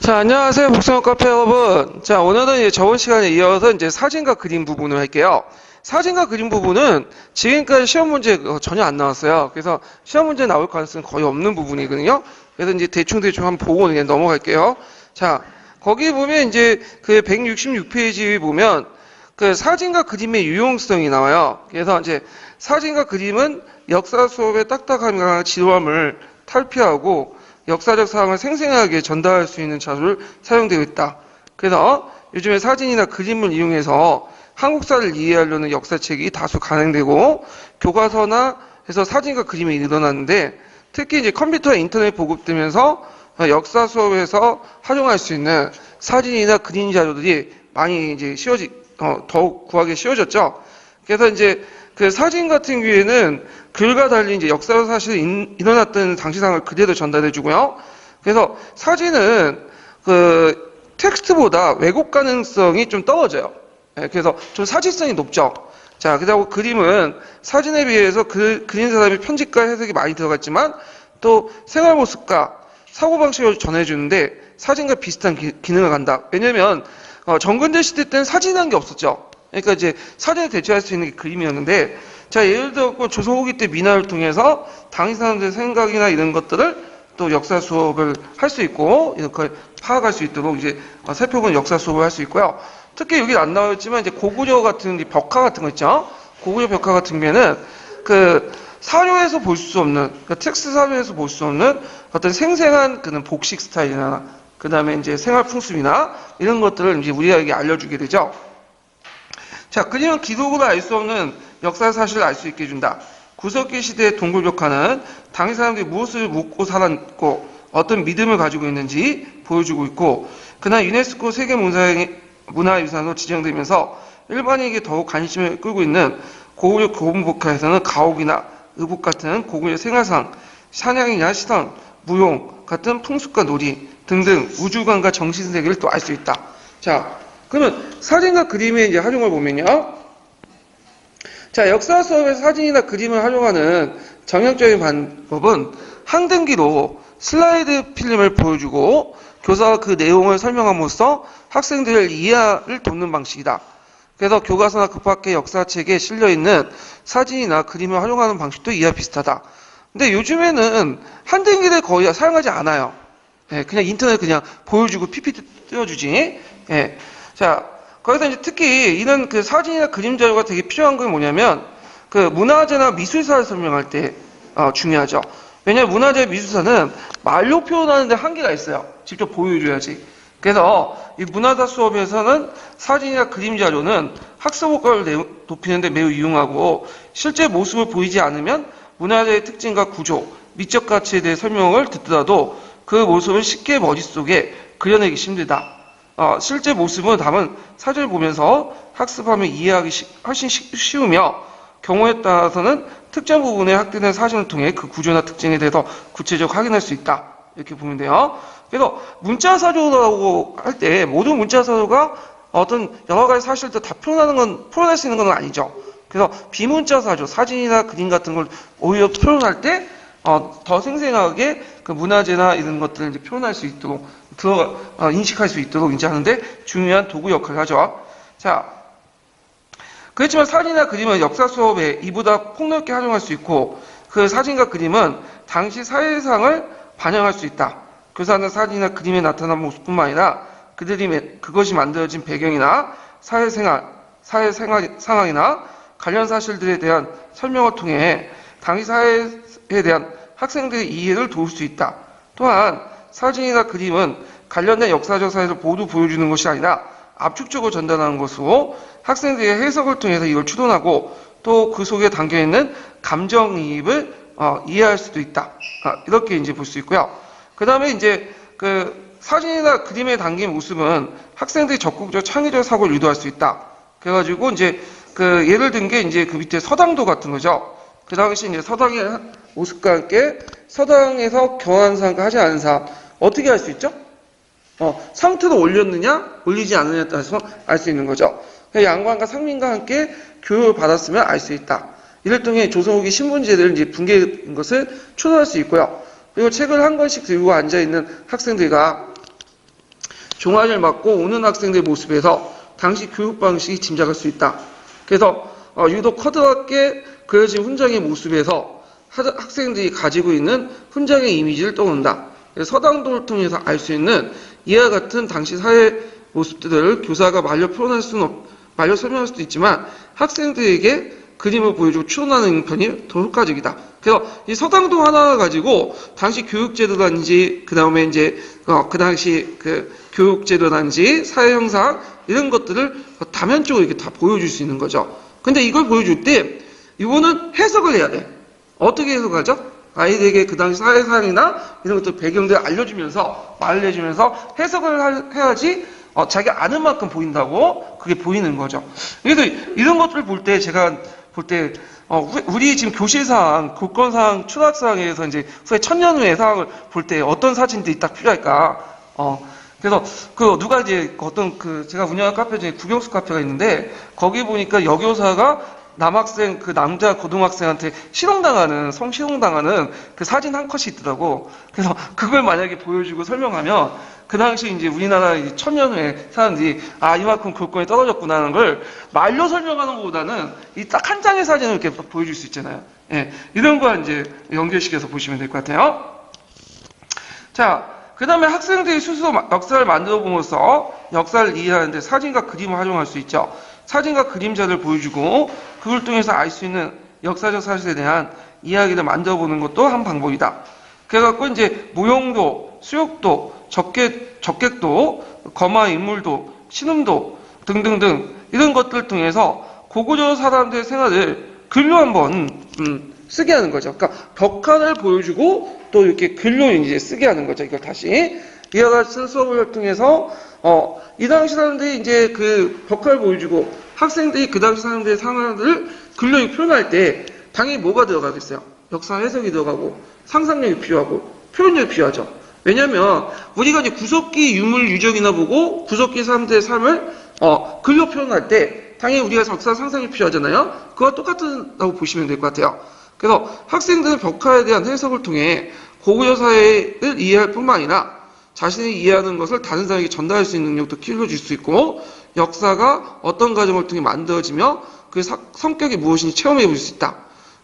자, 안녕하세요. 복숭아 카페 여러분. 자, 오늘은 이제 저번 시간에 이어서 이제 사진과 그림 부분을 할게요. 사진과 그림 부분은 지금까지 시험 문제 전혀 안 나왔어요. 그래서 시험 문제 나올 가능성이 거의 없는 부분이거든요. 그래서 이제 대충 한번 보고 그냥 넘어갈게요. 자, 거기 보면 이제 그 166페이지 보면 그 사진과 그림의 유용성이 나와요. 그래서 이제 사진과 그림은 역사 수업의 딱딱함과 지루함을 탈피하고 역사적 사항을 생생하게 전달할 수 있는 자료를 사용되고 있다. 그래서 요즘에 사진이나 그림을 이용해서 한국사를 이해하려는 역사책이 다수 간행되고 교과서나 해서 사진과 그림이 늘어났는데 특히 이제 컴퓨터와 인터넷 보급되면서 역사 수업에서 활용할 수 있는 사진이나 그림 자료들이 많이 이제 더욱 구하기 쉬워졌죠. 그래서 이제 그 사진 같은 경우에는 글과 달리 이제 역사 사실이 일어났던 당시 상황을 그대로 전달해 주고요. 그래서 사진은 그 텍스트보다 왜곡 가능성이 좀 떨어져요. 그래서 좀 사실성이 높죠. 자, 그리고 그림은 사진에 비해서 그린 사람의 편집과 해석이 많이 들어갔지만 또 생활 모습과 사고방식을 전해주는데 사진과 비슷한 기능을 간다. 왜냐면 정근대 시대 때는 사진이라는 게 없었죠. 그러니까 이제 사진을 대체할 수 있는 게 그림이었는데, 자, 예를 들어 조선 후기 때 민화를 통해서 당시 사람들의 생각이나 이런 것들을 또 역사 수업을 할 수 있고, 이렇게 파악할 수 있도록 이제 살펴보는 역사 수업을 할 수 있고요. 특히 여기 안 나와있지만 이제 고구려 같은 벽화 같은 거 있죠? 고구려 벽화 같은 경우에는 그 사료에서 볼 수 없는, 그러니까 텍스트 사료에서 볼 수 없는 어떤 생생한 그런 복식 스타일이나, 그 다음에 이제 생활 풍습이나 이런 것들을 이제 우리에게 알려주게 되죠. 자, 그림은 기록으로 알 수 없는 역사 사실을 알 수 있게 해준다. 구석기 시대의 동굴벽화는 당시 사람들이 무엇을 묻고 살았고 어떤 믿음을 가지고 있는지 보여주고 있고, 그날 유네스코 세계문화유산으로 지정되면서 일반인에게 더욱 관심을 끌고 있는 고구려 고분벽화에서는 가옥이나 의복 같은 고구려 생활상, 사냥이나 시선, 무용 같은 풍습과 놀이 등등 우주관과 정신세계를 또 알 수 있다. 자, 그러면 사진과 그림의 이제 활용을 보면요. 자, 역사 수업에서 사진이나 그림을 활용하는 정형적인 방법은 항등기로 슬라이드 필름을 보여주고 교사가 그 내용을 설명함으로써 학생들의 이해를 돕는 방식이다. 그래서 교과서나 급학계 역사책에 실려있는 사진이나 그림을 활용하는 방식도 이와 비슷하다. 근데 요즘에는 항등기를 거의 사용하지 않아요. 그냥 인터넷 그냥 보여주고 PPT 띄워주지. 자, 거기서 이제 특히 이런 그 사진이나 그림 자료가 되게 필요한 건 뭐냐면 그 문화재나 미술사를 설명할 때 중요하죠. 왜냐하면 문화재 미술사는 말로 표현하는데 한계가 있어요. 직접 보여줘야지. 그래서 이 문화사 수업에서는 사진이나 그림 자료는 학습 효과를 높이는데 매우 유용하고 실제 모습을 보이지 않으면 문화재의 특징과 구조, 미적 가치에 대해 설명을 듣더라도 그 모습을 쉽게 머릿속에 그려내기 힘들다. 실제 모습은 다만 사진을 보면서 학습하면 이해하기 훨씬 쉬우며 경우에 따라서는 특정 부분에 확대된 사진을 통해 그 구조나 특징에 대해서 구체적으로 확인할 수 있다. 이렇게 보면 돼요. 그래서 문자 사료라고 할 때 모든 문자 사료가 어떤 여러 가지 사실들 다 표현할 수 있는 건 아니죠. 그래서 비문자 사료, 사진이나 그림 같은 걸 오히려 표현할 때 더 생생하게 그 문화재나 이런 것들을 이제 표현할 수 있도록 인식할 수 있도록 이제 하는데 중요한 도구 역할을 하죠. 자, 그렇지만 사진이나 그림은 역사 수업에 이보다 폭넓게 활용할 수 있고 그 사진과 그림은 당시 사회상을 반영할 수 있다. 교사는 사진이나 그림에 나타난 모습뿐만 아니라 그것이 만들어진 배경이나 사회 상황이나 관련 사실들에 대한 설명을 통해 당시 사회에 대한 학생들의 이해를 도울 수 있다. 또한 사진이나 그림은 관련된 역사적 사실을 모두 보여주는 것이 아니라 압축적으로 전달하는 것으로 학생들의 해석을 통해서 이걸 추론하고 또 그 속에 담겨있는 감정이입을 이해할 수도 있다. 이렇게 이제 볼 수 있고요. 그 다음에 이제 그 사진이나 그림에 담긴 모습은 학생들이 적극적 창의적 사고를 유도할 수 있다. 그래가지고 이제 그 예를 든 게 이제 그 밑에 서당도 같은 거죠. 그 당시 이제 서당의 모습과 함께 서당에서 경한 사람과 하지 않은 사람 어떻게 알 수 있죠? 상투를 올렸느냐 올리지 않느냐에 따라서 알 수 있는 거죠. 양관과 상민과 함께 교육을 받았으면 알 수 있다. 이를 통해 조선 후기 신분제를 이제 붕괴한 것을 추론할 수 있고요. 그리고 책을 한 권씩 들고 앉아 있는 학생들과 종아리를 맞고 오는 학생들의 모습에서 당시 교육 방식이 짐작할 수 있다. 그래서 유독 커다랗게 그려진 훈장의 모습에서 학생들이 가지고 있는 훈장의 이미지를 떠온다. 서당도를 통해서 알 수 있는 이와 같은 당시 사회 모습들을 교사가 말로 설명할 수도 있지만 학생들에게 그림을 보여주고 추론하는 편이 더 효과적이다. 그래서 이 서당도 하나 가지고 당시 교육제도라든지 그 다음에 이제 그 당시 그 교육제도라든지 사회 형상 이런 것들을 다면적으로 이렇게 다 보여줄 수 있는 거죠. 근데 이걸 보여줄 때 이거는 해석을 해야 돼. 어떻게 해석하죠? 아이들에게 그 당시 사회상이나 이런 것들 배경들을 알려주면서 말을 해주면서 해석을 해야지 자기 아는 만큼 보인다고 그게 보이는 거죠. 그래서 이런 것들을 볼 때 제가 볼 때 우리 지금 교실상 교권상 추락상에서 이제 후에 천년 후의 상황을 볼 때 어떤 사진들이 딱 필요할까? 그래서 누가 이제 어떤 제가 운영한 카페 중에 국영수 카페가 있는데 거기 보니까 여교사가 남학생 남자 고등학생한테 성희롱당하는 그 사진 한 컷이 있더라고. 그래서 그걸 만약에 보여주고 설명하면 그 당시 이제 우리나라 천년 후에 사람들이 이만큼 교권이 떨어졌구나 하는 걸 말로 설명하는 것보다는 이 딱 한 장의 사진을 이렇게 보여줄 수 있잖아요. 예, 이런 거 이제 연결시켜서 보시면 될 것 같아요. 자, 그 다음에 학생들이 스스로 역사를 만들어 보면서 역사를 이해하는데 사진과 그림을 활용할 수 있죠. 사진과 그림자를 보여주고 그걸 통해서 알 수 있는 역사적 사실에 대한 이야기를 만들어 보는 것도 한 방법이다. 그래갖고 이제 모형도, 수육도, 적객도, 거마 인물도, 신음도 등등등 이런 것들을 통해서 고구려 사람들의 생활을 글로 한번 쓰게 하는 거죠. 그러니까 벽화를 보여주고 또 이렇게 글로 이제 쓰게 하는 거죠. 이걸 다시 이와 같은 수업을 통해서 이 당시 사람들이 이제 그 벽화를 보여주고 학생들이 그 당시 사람들의 상황을 글로 표현할 때 당연히 뭐가 들어가겠어요? 역사 해석이 들어가고 상상력이 필요하고 표현력이 필요하죠. 왜냐하면 우리가 이제 구석기 유물 유적이나 보고 구석기 사람들의 삶을 글로 표현할 때 당연히 우리가 역사 상상이 필요하잖아요. 그와 똑같다고 보시면 될 것 같아요. 그래서 학생들은 벽화에 대한 해석을 통해 고구려 사회를 이해할 뿐만 아니라 자신이 이해하는 것을 다른 사람에게 전달할 수 있는 능력도 키워줄 수 있고 역사가 어떤 과정을 통해 만들어지며 그 성격이 무엇인지 체험해 볼 수 있다.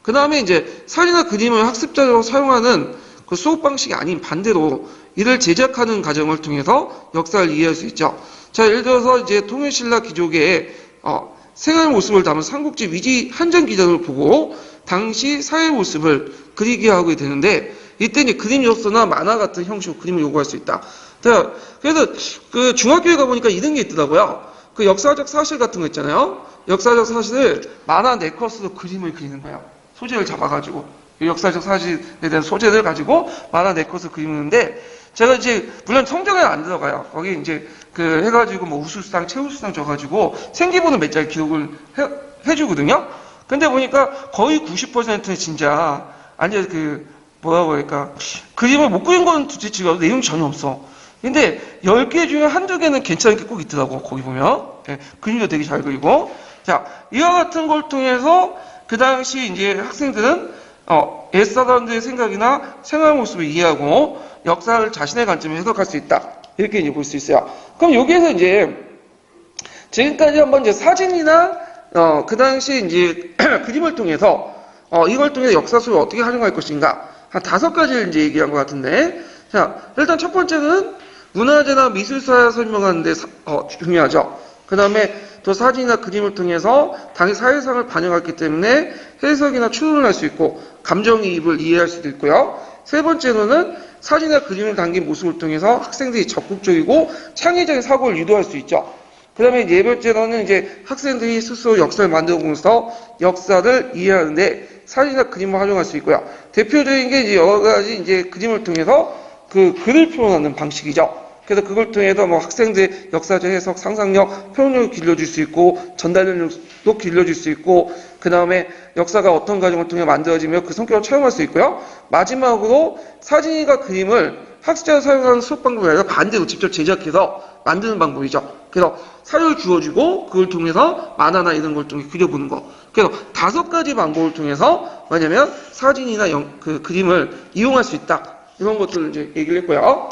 그 다음에 이제 사진이나 그림을 학습자로 사용하는 그 수업 방식이 아닌 반대로 이를 제작하는 과정을 통해서 역사를 이해할 수 있죠. 자, 예를 들어서 이제 통일신라 귀족의 생활 모습을 담은 삼국지 위지 한정 기전을 보고 당시 사회 모습을 그리게 하게 되는데 이때 이제 그림 엽서나 만화 같은 형식으로 그림을 요구할 수 있다. 그래서 그 중학교에 가보니까 이런 게 있더라고요. 그 역사적 사실 같은 거 있잖아요. 역사적 사실을 만화 4컷으로 그림을 그리는 거예요. 소재를 잡아가지고. 역사적 사실에 대한 소재를 가지고 만화 4컷을 그리는데 제가 이제 물론 성적에 안 들어가요. 거기 이제 해가지고 뭐 우수상, 최우수상 줘가지고 생기부는 몇 장 기록을 해주거든요. 근데 보니까 거의 90%는 진짜 아니 뭐라고 할까 그림을 못 그린 건 둘째치고 내용이 전혀 없어. 근데 10개 중에 한두 개는 괜찮은 게 꼭 있더라고. 거기 보면 그림도 되게 잘 그리고 자 이와 같은 걸 통해서 그 당시 이제 학생들은 옛사람들의 생각이나 생활 모습을 이해하고 역사를 자신의 관점에 해석할 수 있다. 이렇게 이제 볼 수 있어요. 그럼 여기에서 이제 지금까지 한번 이제 사진이나 그 당시 이제 그림을 통해서 이걸 통해서 역사 수업을 어떻게 활용할 것인가 한 5가지를 이제 얘기한 것 같은데 자 일단 첫 번째는 문화재나 미술사 설명하는데 중요하죠. 그 다음에 또 사진이나 그림을 통해서 당시 사회상을 반영했기 때문에 해석이나 추론을 할 수 있고 감정이입을 이해할 수도 있고요. 세 번째로는 사진이나 그림을 담긴 모습을 통해서 학생들이 적극적이고 창의적인 사고를 유도할 수 있죠. 그 다음에 네 번째로는 이제 학생들이 스스로 역사를 만들어 보면서 역사를 이해하는데 사진이나 그림을 활용할 수 있고요. 대표적인 게 이제 여러 가지 이제 그림을 통해서 그 글을 표현하는 방식이죠. 그래서 그걸 통해서 뭐 학생들의 역사적 해석, 상상력, 표현력을 길러줄 수 있고 전달력도 길러줄 수 있고 그 다음에 역사가 어떤 과정을 통해 만들어지며 그 성격을 체험할 수 있고요. 마지막으로 사진과 그림을 학습자가 사용하는 수업 방법이 아니라 반대로 직접 제작해서 만드는 방법이죠. 그래서 사료를 주어주고 그걸 통해서 만화나 이런 걸 통해 그려보는 거. 그래서 5가지 방법을 통해서 뭐냐면 사진이나 그림을 이용할 수 있다. 이런 것들을 이제 얘기를 했고요.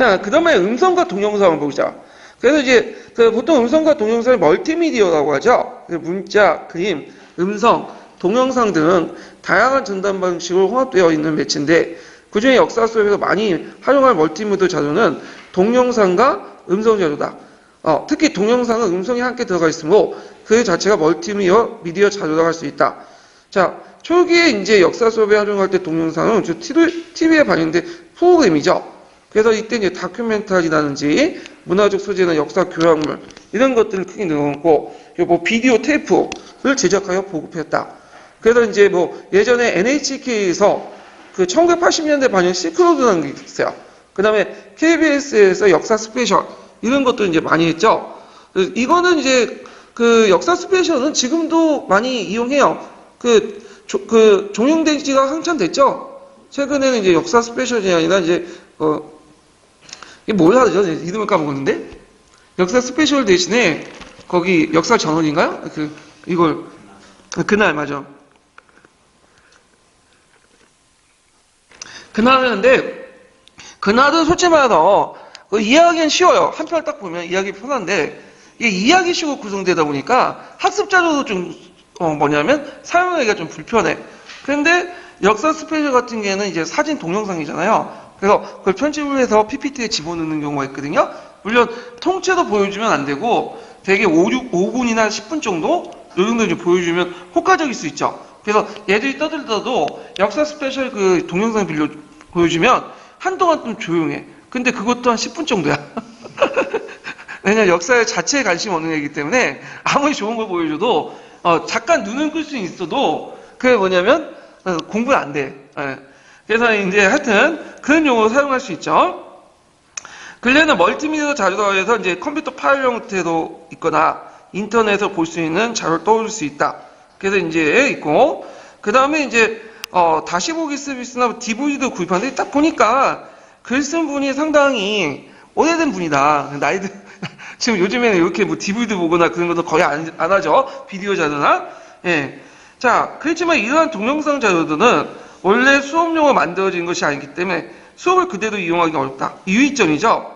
자, 그 다음에 음성과 동영상을 보자. 그래서 이제 그 보통 음성과 동영상을 멀티미디어라고 하죠. 문자, 그림, 음성, 동영상 등 다양한 전달 방식으로 혼합되어 있는 매체인데 그중에 역사 속에서 많이 활용할 멀티미디어 자료는 동영상과 음성 자료다. 특히 동영상은 음성이 함께 들어가 있으므로 그 자체가 멀티미디어 자료라고 할 수 있다. 자, 초기에 이제 역사 수업에 활용할 때 동영상은 TV에 반영된 프로그램이죠. 그래서 이때 이제 다큐멘터리라든지 문화적 소재나 역사 교양물 이런 것들을 크게 넣었고, 뭐 비디오 테이프를 제작하여 보급했다. 그래서 이제 뭐 예전에 NHK에서 그 1980년대 반영 시크로드라는 게 있어요. 그 다음에 KBS에서 역사 스페셜 이런 것도 이제 많이 했죠. 이거는 이제 그 역사 스페셜은 지금도 많이 이용해요. 종영된 지가 한참 됐죠. 최근에는 이제 역사 스페셜이 아니라 이제 이게 뭐라 하죠? 이름을 까먹었는데 역사 스페셜 대신에 거기 역사 전원인가요? 이걸 그날 맞아. 그날 하는데 그날은 솔직히 말해서 이해하기는 쉬워요. 한 편을 딱 보면 이해하기 편한데 이게 이해하기 쉬워 구성되다 보니까 학습 자료도 좀 뭐냐면 사용하기가 좀 불편해. 그런데 역사 스페셜 같은 경우에는 이제 사진 동영상이잖아요. 그래서 그걸 편집을 해서 PPT에 집어넣는 경우가 있거든요. 물론 통째로 보여주면 안 되고 되게 5분이나 10분 정도 이 정도 이제 보여주면 효과적일 수 있죠. 그래서 얘들이 떠들더라도 역사 스페셜 그 동영상 보여주면 한동안 좀 조용해. 근데 그것도 한 10분 정도야. 왜냐면 역사 자체에 관심 없는 애이기 때문에 아무리 좋은 걸 보여줘도 잠깐 눈은 끌 수 있어도 그게 뭐냐면 공부는 안 돼. 그래서 이제 하여튼 그런 용어로 사용할 수 있죠. 근래에는 멀티미디어 자료에서 이제 컴퓨터 파일 형태로 있거나 인터넷에서 볼 수 있는 자료를 떠올릴 수 있다. 그래서 이제 있고 그 다음에 이제 다시 보기 서비스나 DVD도 구입하는데 딱 보니까 글 쓴 분이 상당히 오래된 분이다. 나이도 지금 요즘에는 이렇게 뭐 DVD 보거나 그런 것도 거의 안 하죠. 비디오 자료나. 예. 자, 그렇지만 이러한 동영상 자료들은 원래 수업용으로 만들어진 것이 아니기 때문에 수업을 그대로 이용하기 어렵다. 유의점이죠.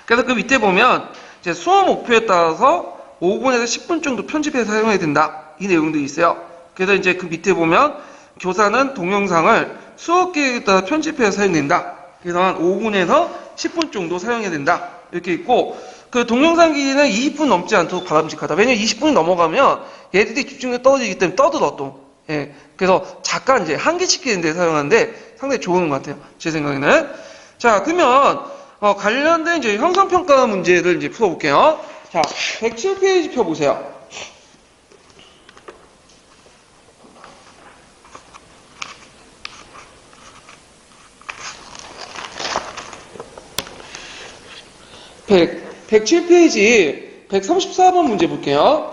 그래서 그 밑에 보면 이제 수업 목표에 따라서 5분에서 10분 정도 편집해서 사용해야 된다. 이 내용도 있어요. 그래서 이제 그 밑에 보면 교사는 동영상을 수업 계획에 따라 편집해서 사용된다. 그래서 한 5분에서 10분 정도 사용해야 된다. 이렇게 있고 그 동영상 길이는 20분 넘지 않도록 바람직하다. 왜냐면 20분이 넘어가면 얘들이 집중력이 떨어지기 때문에 떠들어 또. 예. 그래서 잠깐 이제 한계시키는 데 사용하는데 상당히 좋은 것 같아요. 제 생각에는. 자, 그러면 관련된 이제 형성평가 문제를 이제 풀어볼게요. 자, 107페이지 펴보세요. 백 107페이지 134번 문제 볼게요.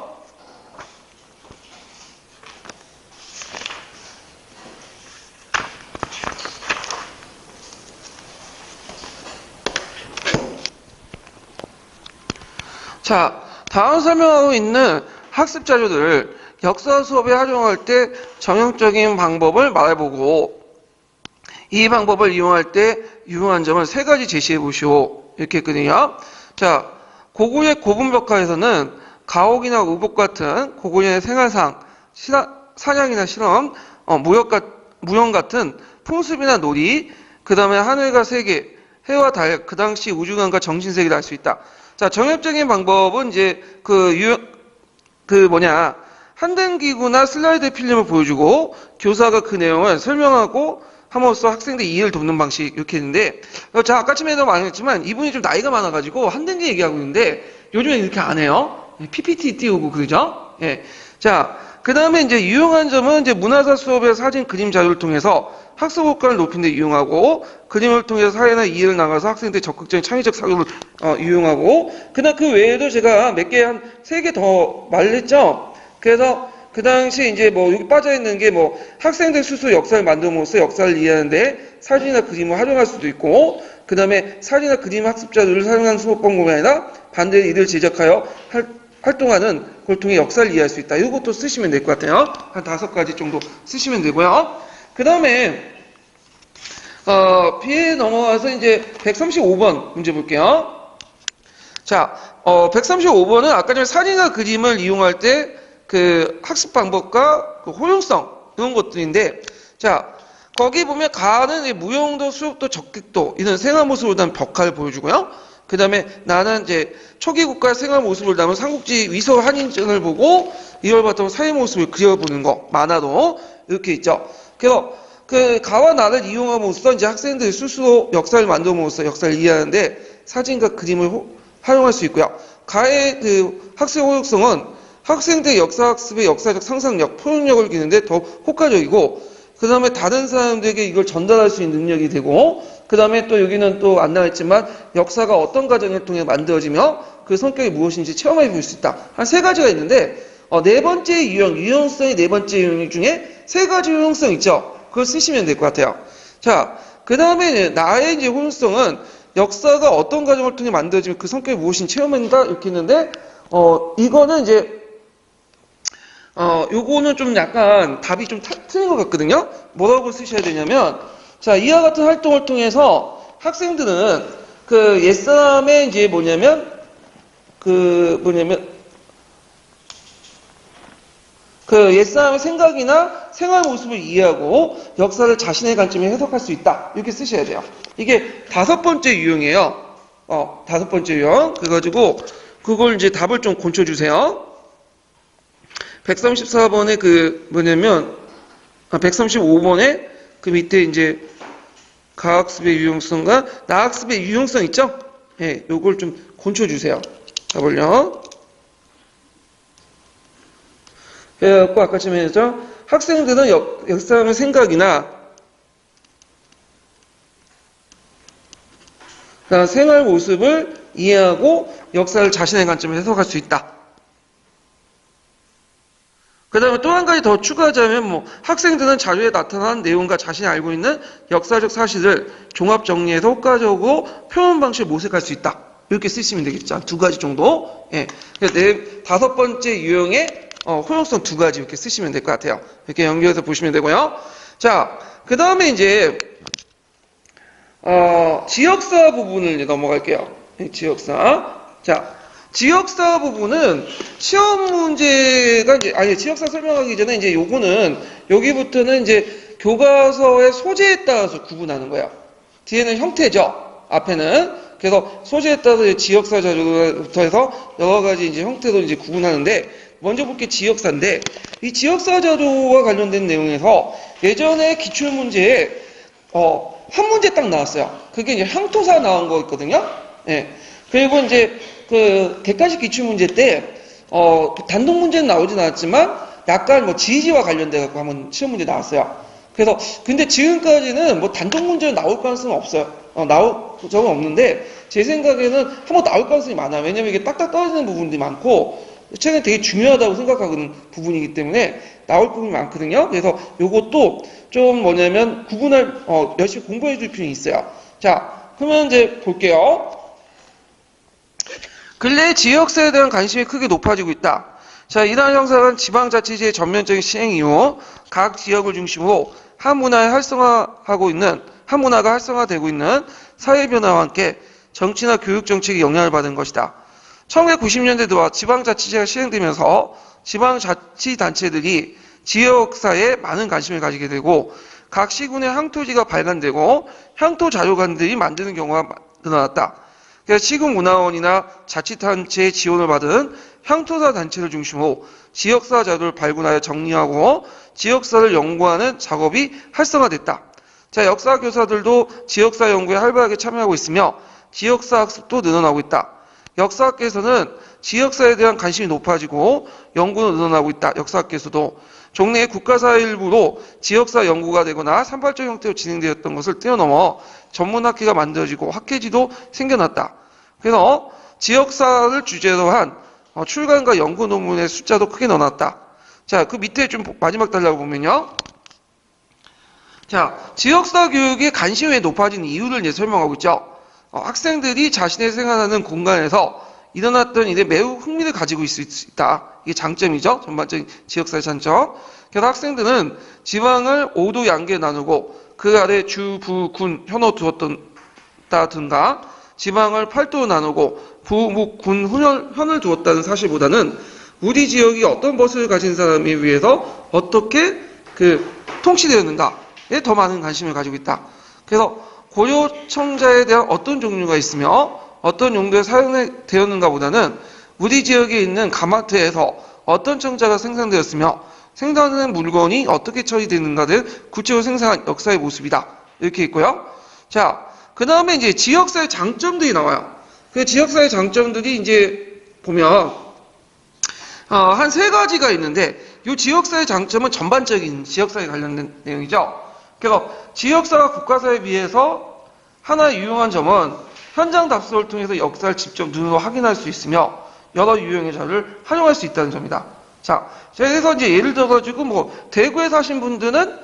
자, 다음 설명하고 있는 학습 자료들을 역사 수업에 활용할 때 정형적인 방법을 말해보고 이 방법을 이용할 때 유용한 점을 3가지 제시해 보시오. 이렇게 했거든요. 자, 고구려 고분벽화에서는 가옥이나 의복 같은 고구려의 생활상, 사냥이나 실험, 무용 같은 풍습이나 놀이, 그 다음에 하늘과 세계, 해와 달, 그 당시 우주관과 정신세계를 알 수 있다. 자, 정협적인 방법은 이제 한등기구나 슬라이드 필름을 보여주고 교사가 그 내용을 설명하고 함으로써 학생들이 이해를 돕는 방식 이렇게 했는데 자, 아까쯤에도 많이 했지만 이분이 좀 나이가 많아가지고 한등기 얘기하고 있는데 요즘에 이렇게 안 해요. PPT 띄우고 그러죠. 예. 자, 그 다음에 이제 유용한 점은 이제 문화사 수업의 사진 그림 자료를 통해서 학습 효과를 높이는 데 이용하고 그림을 통해서 사회나 이해를 나가서 학생들의 적극적인 창의적 사고를 이용하고 그다음 그 외에도 제가 몇 개 한 3개 더 말했죠. 그래서 그 당시 이제 뭐 여기 빠져 있는 게 뭐 학생들 스스로 역사를 만듦으로써 역사를 이해하는데 사진이나 그림을 활용할 수도 있고 그 다음에 사진이나 그림 학습 자료를 사용하는 수업 방법이 아니라 반대로 이를 제작하여 활동하는 걸 통해 역사를 이해할 수 있다. 이것도 쓰시면 될 것 같아요. 한 5가지 정도 쓰시면 되고요. 그 다음에 B에 넘어와서 이제 135번 문제 볼게요. 자, 135번은 아까 전에 사진과 그림을 이용할 때 그 학습 방법과 그 호용성 이런 것들인데, 자, 거기 보면 가는 이제 무용도, 수업도, 적극도 이런 생활 모습을 담은 벽화를 보여주고요. 그 다음에 나는 이제 초기 국가의 생활 모습을 담은 삼국지 위서 한인전을 보고 이걸 바탕으로 사회 모습을 그려보는 거, 만화도 이렇게 있죠. 그래서 그 가와 나를 이용함으로써 이제 학생들이 스스로 역사를 만들어옴으로써 역사를 이해하는데 사진과 그림을 활용할 수 있고요. 가의 그 학생 호용성은 학생들의 역사학습의 역사적 상상력, 표현력을 기르는데 더 효과적이고, 그 다음에 다른 사람들에게 이걸 전달할 수 있는 능력이 되고, 그 다음에 또 여기는 또 안 나와있지만 역사가 어떤 과정을 통해 만들어지며 그 성격이 무엇인지 체험해 볼 수 있다. 한 세 가지가 있는데, 네 번째 유형성이 네 번째 유형 중에 세 가지 유형성 있죠. 그걸 쓰시면 될 것 같아요. 자, 그 다음에 나의 이제 호용성은 역사가 어떤 과정을 통해 만들어지면 그 성격이 무엇인지 체험한다 이렇게 있는데, 이거는 이제 요거는 좀 약간 답이 좀 틀린 것 같거든요. 뭐라고 쓰셔야 되냐면, 자, 이와 같은 활동을 통해서 학생들은 그 옛사람의 이제 그 옛사람의 생각이나 생활 모습을 이해하고 역사를 자신의 관점에 해석할 수 있다. 이렇게 쓰셔야 돼요. 이게 다섯 번째 유형이에요. 다섯 번째 유형. 그래가지고 그걸 이제 답을 좀 고쳐주세요. 134번에 135번에 그 밑에 이제 가학습의 유용성과 나학습의 유용성 있죠? 예, 요걸 좀 고쳐주세요. 답을요. 그래갖고 아까 좀 했죠? 학생들은 역사의 생각이나 생활 모습을 이해하고 역사를 자신의 관점에서 해석할 수 있다. 그 다음에 또 한 가지 더 추가하자면 학생들은 자료에 나타난 내용과 자신이 알고 있는 역사적 사실을 종합 정리해서 효과적으로 표현 방식을 모색할 수 있다. 이렇게 쓰시면 되겠죠. 두 가지 정도. 예. 다섯 번째 유형의 호용성 두 가지 이렇게 쓰시면 될 것 같아요. 이렇게 연결해서 보시면 되고요. 자, 그 다음에 이제 지역사 부분을 이제 넘어갈게요. 지역사. 자, 지역사 부분은 시험 문제가 지역사 설명하기 전에 이제 요거는 여기부터는 이제 교과서의 소재에 따라서 구분하는 거예요. 뒤에는 형태죠. 앞에는. 그래서 소재에 따라서 이제 지역사 자료부터 해서 여러 가지 이제 형태로 이제 구분하는데, 먼저 볼게 지역사인데, 이 지역사 자료와 관련된 내용에서 예전에 기출문제에 한 문제 딱 나왔어요. 그게 이제 향토사 나온 거 있거든요. 예. 그리고 이제 그 객관식 기출문제 때 단독 문제는 나오진 않았지만 약간 지지와 관련돼 갖고 한번 시험 문제 나왔어요. 그래서 근데 지금까지는 단독 문제는 나올 가능성은 없어요. 나올 적은 없는데 제 생각에는 한번 나올 가능성이 많아요. 왜냐면 이게 딱딱 떨어지는 부분들이 많고 최근에 되게 중요하다고 생각하는 부분이기 때문에 나올 부분이 많거든요. 그래서 요것도 좀 구분할 열심히 공부해 줄 필요는 있어요. 자, 그러면 이제 볼게요. 근래 지역사에 대한 관심이 크게 높아지고 있다. 자, 이러한 형상은 지방자치제의 전면적인 시행 이후 각 지역을 중심으로 한 문화가 활성화되고 있는 사회 변화와 함께 정치나 교육 정책이 영향을 받은 것이다. 1990년대 들어 지방자치제가 시행되면서 지방자치단체들이 지역사에 많은 관심을 가지게 되고 각 시군의 향토지가 발간되고 향토 자료관들이 만드는 경우가 늘어났다. 그래서 시군문화원이나 자치단체의 지원을 받은 향토사 단체를 중심으로 지역사 자료를 발굴하여 정리하고 지역사를 연구하는 작업이 활성화됐다. 자, 역사 교사들도 지역사 연구에 활발하게 참여하고 있으며 지역사 학습도 늘어나고 있다. 역사학계에서는 지역사에 대한 관심이 높아지고 연구는 늘어나고 있다. 역사학계에서도 종래의 국가사 일부로 지역사 연구가 되거나 산발적 형태로 진행되었던 것을 뛰어넘어 전문학회가 만들어지고 학회지도 생겨났다. 그래서 지역사를 주제로 한 출간과 연구 논문의 숫자도 크게 늘어났다. 자, 그 밑에 좀 마지막 달라고 보면요. 자, 지역사 교육에 관심이 왜 높아진 이유를 이제 설명하고 있죠. 학생들이 자신의 생활하는 공간에서 일어났던 일에 매우 흥미를 가지고 있을 수 있다. 이게 장점이죠. 전반적인 지역사의 장점. 그래서 학생들은 지방을 5도 양계에 나누고 그 아래 주, 부, 군, 현호 두었다든가 지방을 팔도로 나누고 부, 목, 군, 현을 두었다는 사실보다는 우리 지역이 어떤 것을 가진 사람에 의해서 어떻게 통치되었는가에 더 많은 관심을 가지고 있다. 그래서 고려청자에 대한 어떤 종류가 있으며 어떤 용도에 사용되었는가 보다는 우리 지역에 있는 가마트에서 어떤 청자가 생산되었으며 생산된 물건이 어떻게 처리되는가를 구체적으로 생산한 역사의 모습이다. 이렇게 있고요. 자, 그 다음에 이제 지역사의 장점들이 나와요. 그 지역사의 장점들이 이제 보면 한 세 가지가 있는데 이 지역사의 장점은 전반적인 지역사에 관련된 내용이죠. 그래서 지역사가 국가사에 비해서 하나 유용한 점은 현장 답서를 통해서 역사를 직접 눈으로 확인할 수 있으며 여러 유형의 자료를 활용할 수 있다는 점이다. 자, 그래서 이제 예를 들어가지고 뭐 대구에 사신 분들은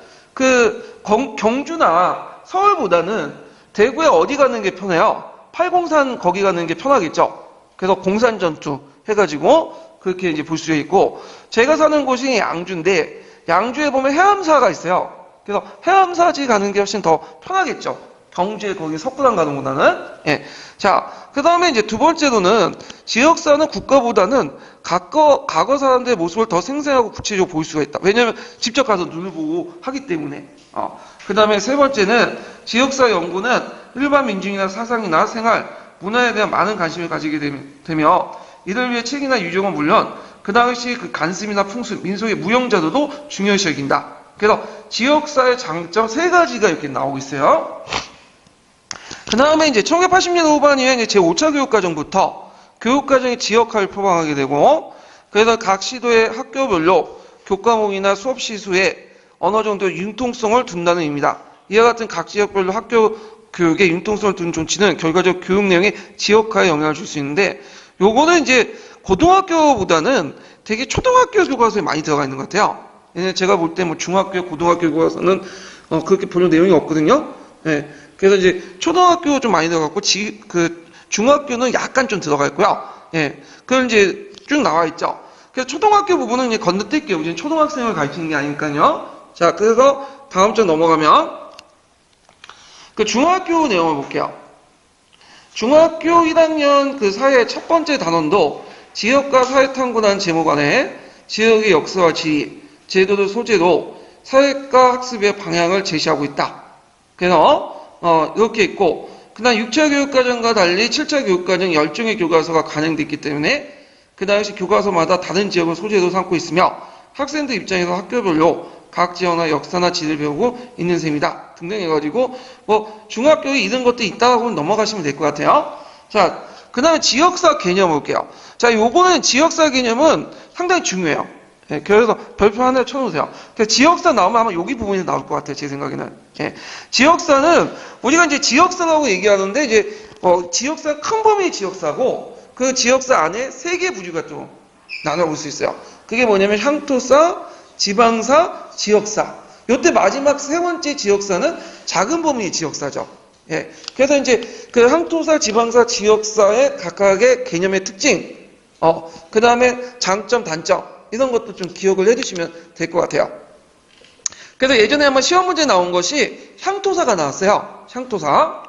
경주나 서울보다는 대구에 어디 가는 게 편해요? 팔공산 거기 가는 게 편하겠죠. 그래서 공산전투 해가지고 그렇게 이제 볼 수 있고, 제가 사는 곳이 양주인데 양주에 보면 해암사가 있어요. 그래서 해암사지 가는 게 훨씬 더 편하겠죠. 경주에 거기 석굴암 가는 것보다는. 예. 자, 그 다음에 이제 두 번째로는 지역사는 국가보다는 과거 사람들의 모습을 더 생생하고 구체적으로 볼 수가 있다. 왜냐하면 직접 가서 눈을 보고 하기 때문에. 그 다음에 세 번째는 지역사 연구는 일반 민중이나 사상이나 생활, 문화에 대한 많은 관심을 가지게 되며 이를 위해 책이나 유적은 물론 그 당시 그 간습이나 풍습, 민속의 무형자료도 중요시 여긴다. 그래서 지역사의 장점 세 가지가 이렇게 나오고 있어요. 그 다음에 이제 1980년 후반 이후에 이제 제5차 교육과정부터 교육과정이 지역화를 표방하게 되고, 그래서 각 시도의 학교별로 교과목이나 수업 시수에 어느 정도 융통성을 둔다는 의미다. 이와 같은 각 지역별로 학교 교육에 융통성을 두는 존치는 결과적 교육 내용의 지역화에 영향을 줄 수 있는데, 요거는 이제 고등학교보다는 되게 초등학교 교과서에 많이 들어가 있는 것 같아요. 제가 볼 때 뭐 중학교, 고등학교 교과서는 그렇게 보는 내용이 없거든요. 예. 그래서 이제 초등학교 좀 많이 들어갔고, 중학교는 약간 좀 들어가 있고요. 예. 그건 이제 쭉 나와 있죠. 그래서 초등학교 부분은 이제 건너뛸게요. 이제 초등학생을 가르치는 게 아니니까요. 자, 그래서 다음 장 넘어가면 그 중학교 내용을 볼게요. 중학교 1학년 그 사회 첫 번째 단원도 지역과 사회탐구라는 제목 안에 지역의 역사와 지위, 제도를 소재로 사회과 학습의 방향을 제시하고 있다. 그래서 이렇게 있고, 그 다음 6차 교육과정과 달리 7차 교육과정 10종의 교과서가 간행됐기 때문에 그 당시 교과서마다 다른 지역을 소재로 삼고 있으며 학생들 입장에서 학교별로 각 지역나 역사나 지를 배우고 있는 셈이다. 등등 해가지고 뭐 중학교에 이런 것도 있다고 넘어가시면 될 것 같아요. 자, 그 다음에 지역사 개념 볼게요. 자, 요거는 지역사 개념은 상당히 중요해요. 예, 그래서 별표 하나 쳐놓으세요. 지역사 나오면 아마 여기 부분이 나올 것 같아요. 제 생각에는. 예, 지역사는 우리가 이제 지역사라고 얘기하는데 이제 지역사 큰 범위의 지역사고 그 지역사 안에 세 개의 부류가 좀 나눠볼 수 있어요. 그게 뭐냐면 향토사, 지방사, 지역사. 요때 마지막 세 번째 지역사는 작은 범위의 지역사죠. 예. 그래서 이제 그 향토사, 지방사, 지역사의 각각의 개념의 특징, 그 다음에 장점, 단점, 이런 것도 좀 기억을 해주시면 될 것 같아요. 그래서 예전에 한번 시험 문제 나온 것이 향토사가 나왔어요. 향토사.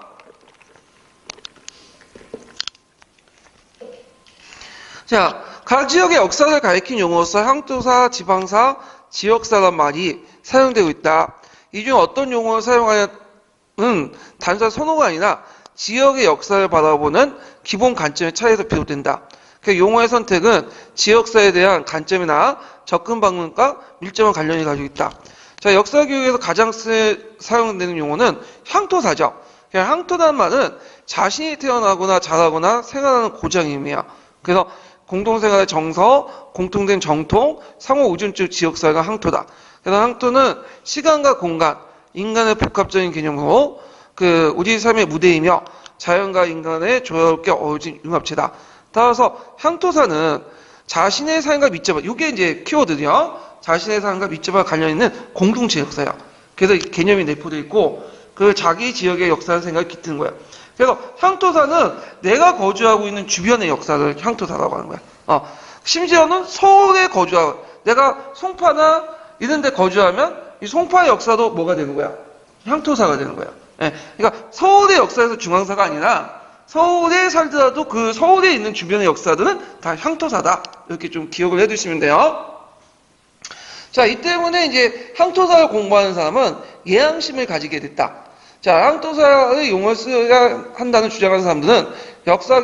자, 각 지역의 역사를 가리킨 용어로서 향토사, 지방사, 지역사란 말이 사용되고 있다. 이 중 어떤 용어를 사용하냐는 단순한 선호가 아니라 지역의 역사를 바라보는 기본 관점의 차이에서 비롯된다. 그 용어의 선택은 지역사에 대한 관점이나 접근 방법과 밀접한 관련이 가지고 있다. 자, 역사 교육에서 가장 사용되는 용어는 향토사죠. 향토라는 말은 자신이 태어나거나 자라거나 생활하는 고장의 의미야. 그래서 공동생활의 정서, 공통된 정통, 상호 의존적 지역사회가 향토다. 그래서 향토는 시간과 공간, 인간의 복합적인 개념으로 우리 삶의 무대이며 자연과 인간의 조화롭게 어우러진 융합체다. 따라서 향토사는 자신의 삶과 밀접한, 이게 이제 키워드죠. 자신의 삶과 밀접한 관련 있는 공동체 역사예요. 그래서 개념이 내포되어 있고 그 자기 지역의 역사를 생각이 깃드는 거예요. 그래서 향토사는 내가 거주하고 있는 주변의 역사를 향토사라고 하는 거야. 심지어는 서울에 거주하고, 내가 송파나 이런 데 거주하면 이 송파의 역사도 뭐가 되는 거야? 향토사가 되는 거예요. 예, 그러니까 서울의 역사에서 중앙사가 아니라 서울에 살더라도 그 서울에 있는 주변의 역사들은 다 향토사다. 이렇게 좀 기억을 해두시면 돼요. 자, 이 때문에 이제 향토사를 공부하는 사람은 예양심을 가지게 됐다. 자, 향토사의 용어를 써야 한다는 주장하는 사람들은 역사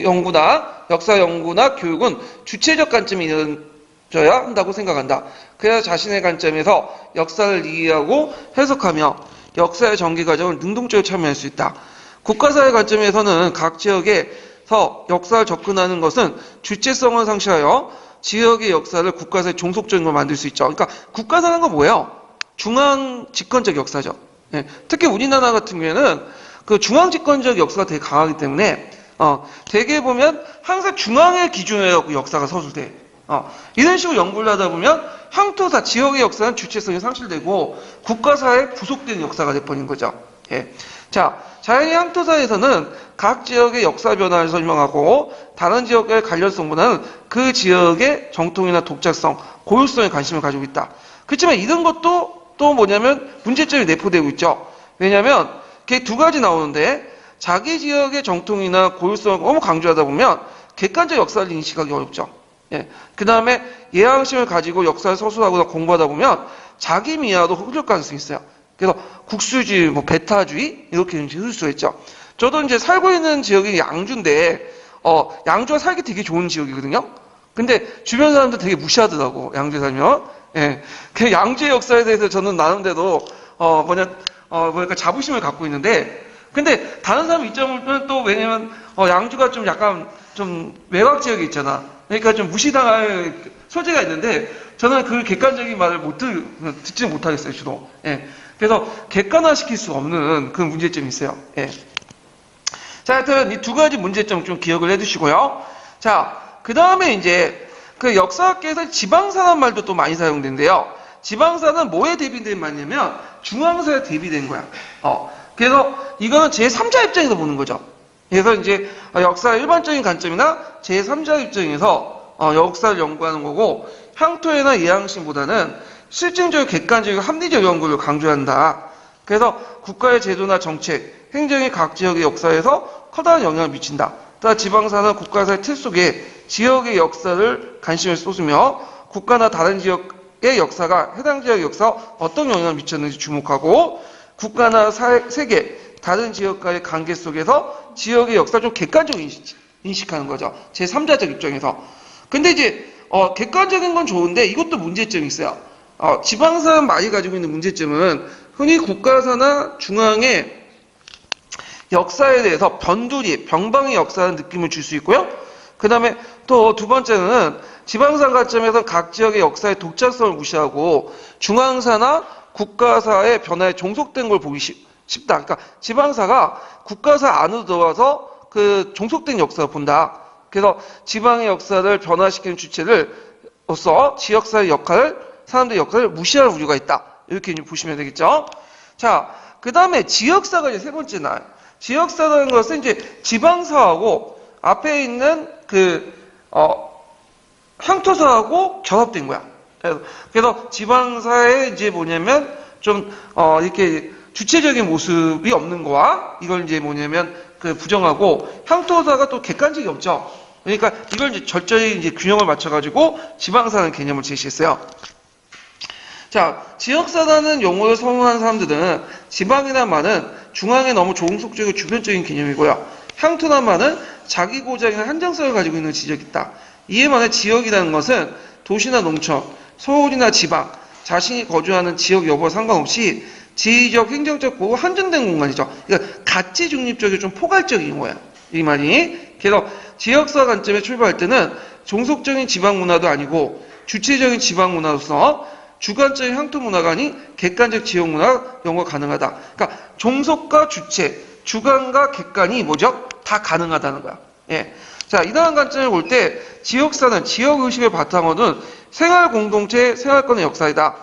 연구나 교육은 주체적 관점이 이루어져야 한다고 생각한다. 그래야 자신의 관점에서 역사를 이해하고 해석하며 역사의 전개 과정을 능동적으로 참여할 수 있다. 국가사의 관점에서는 각 지역에서 역사를 접근하는 것은 주체성을 상실하여 지역의 역사를 국가사의 종속적인 걸 만들 수 있죠. 그러니까 국가사라는 건 뭐예요? 중앙 집권적 역사죠. 예, 특히 우리나라 같은 경우에는 그 중앙 집권적 역사가 되게 강하기 때문에 대개 보면 항상 중앙의 기준으로 해갖고 역사가 서술돼. 이런 식으로 연구를 하다 보면 향토사 지역의 역사는 주체성이 상실되고 국가사에 부속된 역사가 돼버린 거죠. 예. 자, 자연의 향토사에서는 각 지역의 역사 변화를 설명하고 다른 지역과의 관련성보다는 그 지역의 정통이나 독자성, 고유성에 관심을 가지고 있다. 그렇지만 이런 것도 또 뭐냐면 문제점이 내포되고 있죠. 왜냐하면 이게 두 가지 나오는데 자기 지역의 정통이나 고유성을 너무 강조하다 보면 객관적 역사를 인식하기 어렵죠. 예. 그 다음에 예양심을 가지고 역사를 서술하거나 공부하다 보면 자기 미화도 흐를 가능성이 있어요. 그래서 국수주의, 배타주의 이렇게 흐를 수가 있죠. 저도 이제 살고 있는 지역이 양주인데 양주가 살기 되게 좋은 지역이거든요. 근데 주변 사람들 되게 무시하더라고 양주에 살면. 예. 그 양주의 역사에 대해서 저는 나름대로 자부심을 갖고 있는데, 근데 다른 사람 입장은 또 왜냐면 양주가 좀 약간 좀 외곽 지역에 있잖아. 그러니까 좀 무시당할 소재가 있는데 저는 그 객관적인 말을 듣지 못하겠어요, 주로. 예. 그래서 객관화시킬 수 없는 그런 문제점이 있어요. 예. 자, 하여튼 이 두 가지 문제점 좀 기억을 해두시고요. 자, 그 다음에 이제 그 역사학계에서 지방사란 말도 또 많이 사용된대요. 지방사는 뭐에 대비된 말이냐면 중앙사에 대비된 거야. 그래서 이거는 제3자 입장에서 보는 거죠. 그래서 이제 역사의 일반적인 관점이나 제3자 입장에서 역사를 연구하는 거고, 향토회나 예양심보다는 실증적, 객관적, 합리적 연구를 강조한다. 그래서 국가의 제도나 정책, 행정이 각 지역의 역사에서 커다란 영향을 미친다. 따라 지방사는 국가사의 틀 속에 지역의 역사를 관심을 쏟으며 국가나 다른 지역의 역사가 해당 지역의 역사에 어떤 영향을 미쳤는지 주목하고, 국가나 세계, 다른 지역과의 관계 속에서 지역의 역사를 좀 객관적으로 인식하는 거죠. 제3자적 입장에서. 근데 이제 객관적인 건 좋은데 이것도 문제점이 있어요. 지방사는 많이 가지고 있는 문제점은 흔히 국가사나 중앙의 역사에 대해서 병방의 역사라는 느낌을 줄 수 있고요. 그 다음에 또 두 번째는 지방사 관점에서 각 지역의 역사의 독자성을 무시하고 중앙사나 국가사의 변화에 종속된 걸 보기 쉽다. 그러니까 지방사가 국가사 안으로 들어와서 그 종속된 역사를 본다. 그래서 지방의 역사를 변화시키는 주체로서 지역사의 역할을, 사람들의 역할을 무시할 우려가 있다. 이렇게 보시면 되겠죠. 자, 그 다음에 지역사가 이제 세 번째 날. 지역사라는 것은 이제 지방사하고 앞에 있는 향토사하고 결합된 거야. 그래서 지방사에 이제 뭐냐면 좀 이렇게 주체적인 모습이 없는 거와, 이걸 이제 뭐냐면 부정하고, 향토사가 또 객관적이 없죠. 그러니까 이걸 이제 절저히 이제 균형을 맞춰가지고 지방사라는 개념을 제시했어요. 자, 지역사라는 용어를 선호하는 사람들은 지방이란 말은 중앙에 너무 종속적이고 주변적인 개념이고요. 향토란 말은 자기 고장이나 한정성을 가지고 있는 지적이 있다. 이에 반해 지역이라는 것은 도시나 농촌, 서울이나 지방, 자신이 거주하는 지역 여부와 상관없이 지리적, 행정적, 보고 한정된 공간이죠. 그러니까 가치 중립적이고 좀 포괄적인 거야. 이 말이. 그래서 지역사 관점에 출발할 때는 종속적인 지방 문화도 아니고 주체적인 지방 문화로서 주관적인 향토 문화가 아닌 객관적 지역 문화 연구가 가능하다. 그러니까 종속과 주체, 주관과 객관이 뭐죠? 다 가능하다는 거야. 예. 자, 이러한 관점을 볼 때 지역사는 지역의식을 바탕으로 둔 생활 공동체, 생활권의 역사이다.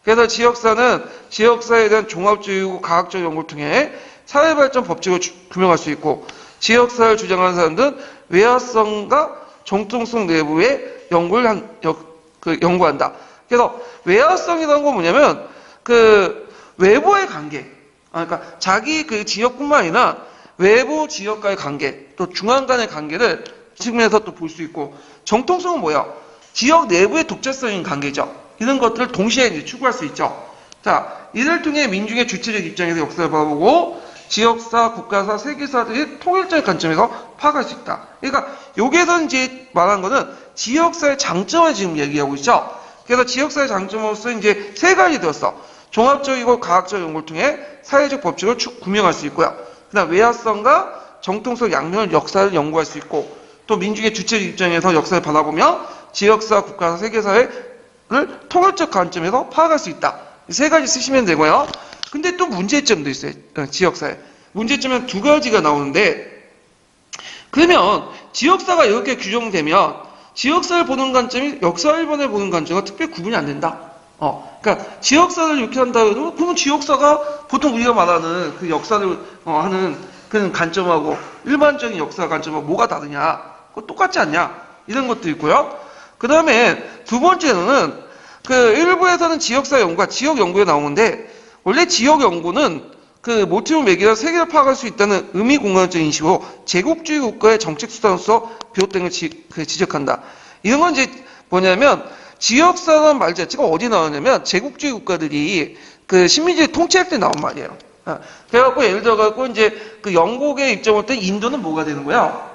그래서 지역사는 지역사에 대한 종합적이고 과학적 연구를 통해 사회발전 법칙을 규명할 수 있고, 지역사를 주장하는 사람들은 외화성과 정통성 내부의 연구를 연구한다. 그래서 외화성이라는 건 뭐냐면 외부의 관계, 그러니까 자기 그 지역뿐만 아니라 외부 지역과의 관계, 또 중앙 간의 관계를 측면에서 또 볼 수 있고, 정통성은 뭐야? 지역 내부의 독자적인 관계죠. 이런 것들을 동시에 이제 추구할 수 있죠. 자, 이를 통해 민중의 주체적 입장에서 역사를 바라보고 지역사, 국가사, 세계사들의 통일적인 관점에서 파악할 수 있다. 그러니까 여기에서 이제 말한 거는 지역사의 장점을 지금 얘기하고 있죠. 그래서 지역사의 장점으로서 이제 세 가지 되었어. 종합적이고 과학적 연구를 통해 사회적 법칙을 구명할 수 있고요. 그다음 외화성과 정통성 양면을 역사를 연구할 수 있고, 또 민중의 주체적 입장에서 역사를 바라보며 지역사, 국가사, 세계사를 통일적 관점에서 파악할 수 있다. 이 세 가지 쓰시면 되고요. 근데 또 문제점도 있어요. 지역사에. 문제점은 두 가지가 나오는데, 그러면 지역사가 이렇게 규정되면 지역사를 보는 관점이 역사일본을 보는 관점과 특별히 구분이 안 된다. 그러니까 지역사를 이렇게 한다 해도 그러면 지역사가 보통 우리가 말하는 그 역사를 하는 그런 관점하고 일반적인 역사 관점하고 뭐가 다르냐? 그거 똑같지 않냐? 이런 것도 있고요. 그 다음에 두 번째는 그 일부에서는 지역사 연구가 지역 연구에 나오는데, 원래 지역 연구는 그 모티브 매개로 세계를 파악할 수 있다는 의미 공간적 인식으로 제국주의 국가의 정책 수단으로서 비롯된 걸 지적한다. 이런 건 이제 뭐냐면 지역사라는 말 자체가 어디 나오냐면 제국주의 국가들이 그 식민지를 통치할 때 나온 말이에요. 그래갖고 예를 들어갖고 이제 그 영국의 입장을 볼 때 인도는 뭐가 되는 거야?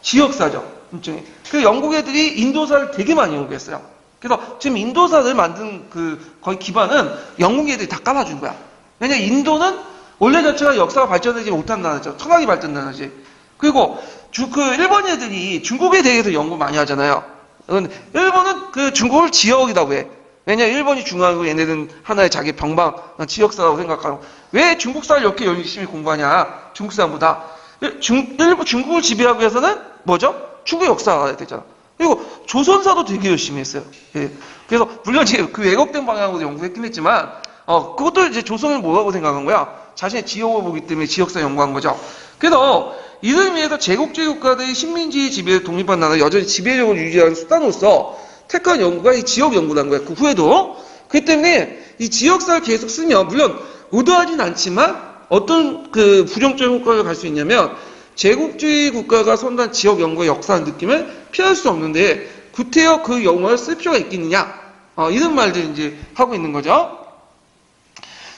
지역사죠. 일종의. 그 영국 애들이 인도사를 되게 많이 연구했어요. 그래서 지금 인도사를 만든 그 거의 기반은 영국 애들이 다 깔아준 거야. 왜냐면 인도는 원래 자체가 역사가 발전되지 못한 나라죠. 철학이 발전된 나라지. 그리고 그 일본 애들이 중국에 대해서 연구 많이 하잖아요. 일본은 그 중국을 지역이라고 해. 왜냐면 일본이 중요하고 얘네들은 하나의 자기 병방 지역사라고 생각하고. 왜 중국사를 이렇게 열심히 공부하냐? 중국 사람보다. 중국을 지배하기 위해서는 뭐죠? 중국 역사가 알아야 되잖아. 그리고 조선사도 되게 열심히 했어요. 예. 그래서 물론 이제 그 왜곡된 방향으로 연구했긴 했지만 그것도 이제 조선을 뭐라고 생각한 거야? 자신의 지역을 보기 때문에 지역사 연구한 거죠. 그래서 이를 의미해서 제국주의 국가들이 식민지 지배를 독립한 나라 여전히 지배력을 유지하는 수단으로서 택한 연구가 이 지역 연구라는 거야. 그 후에도. 그렇기 때문에 이 지역사를 계속 쓰면 물론 의도하진 않지만 어떤 그 부정적인 효과를 갈 수 있냐면 제국주의 국가가 선단 지역 연구의 역사의 느낌을 피할 수 없는데 구태여 그 영어를 쓸 필요가 있겠느냐? 이런 말들 이제 하고 있는 거죠.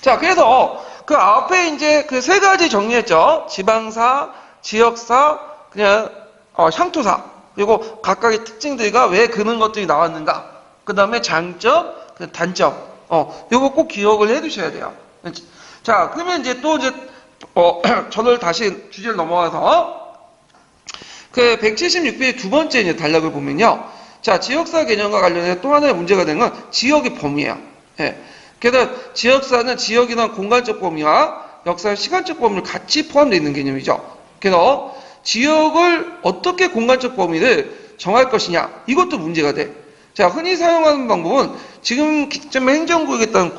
자, 그래서 그 앞에 이제 그 세 가지 정리했죠. 지방사, 지역사, 그냥 향토사. 그리고 각각의 특징들과 왜 그런 것들이 나왔는가. 그 다음에 장점, 단점. 이거 꼭 기억을 해 두셔야 돼요. 자, 그러면 이제 또 이제 저를 다시 주제를 넘어가서 그 176페이지 두 번째 이제 단락을 보면요. 자, 지역사 개념과 관련해서 또 하나의 문제가 된 건 지역의 범위예요. 예. 그래서 지역사는 지역이나 공간적 범위와 역사의 시간적 범위를 같이 포함되어 있는 개념이죠. 그래서 지역을 어떻게 공간적 범위를 정할 것이냐, 이것도 문제가 돼. 자, 흔히 사용하는 방법은 지금 기점의 행정구역에 따른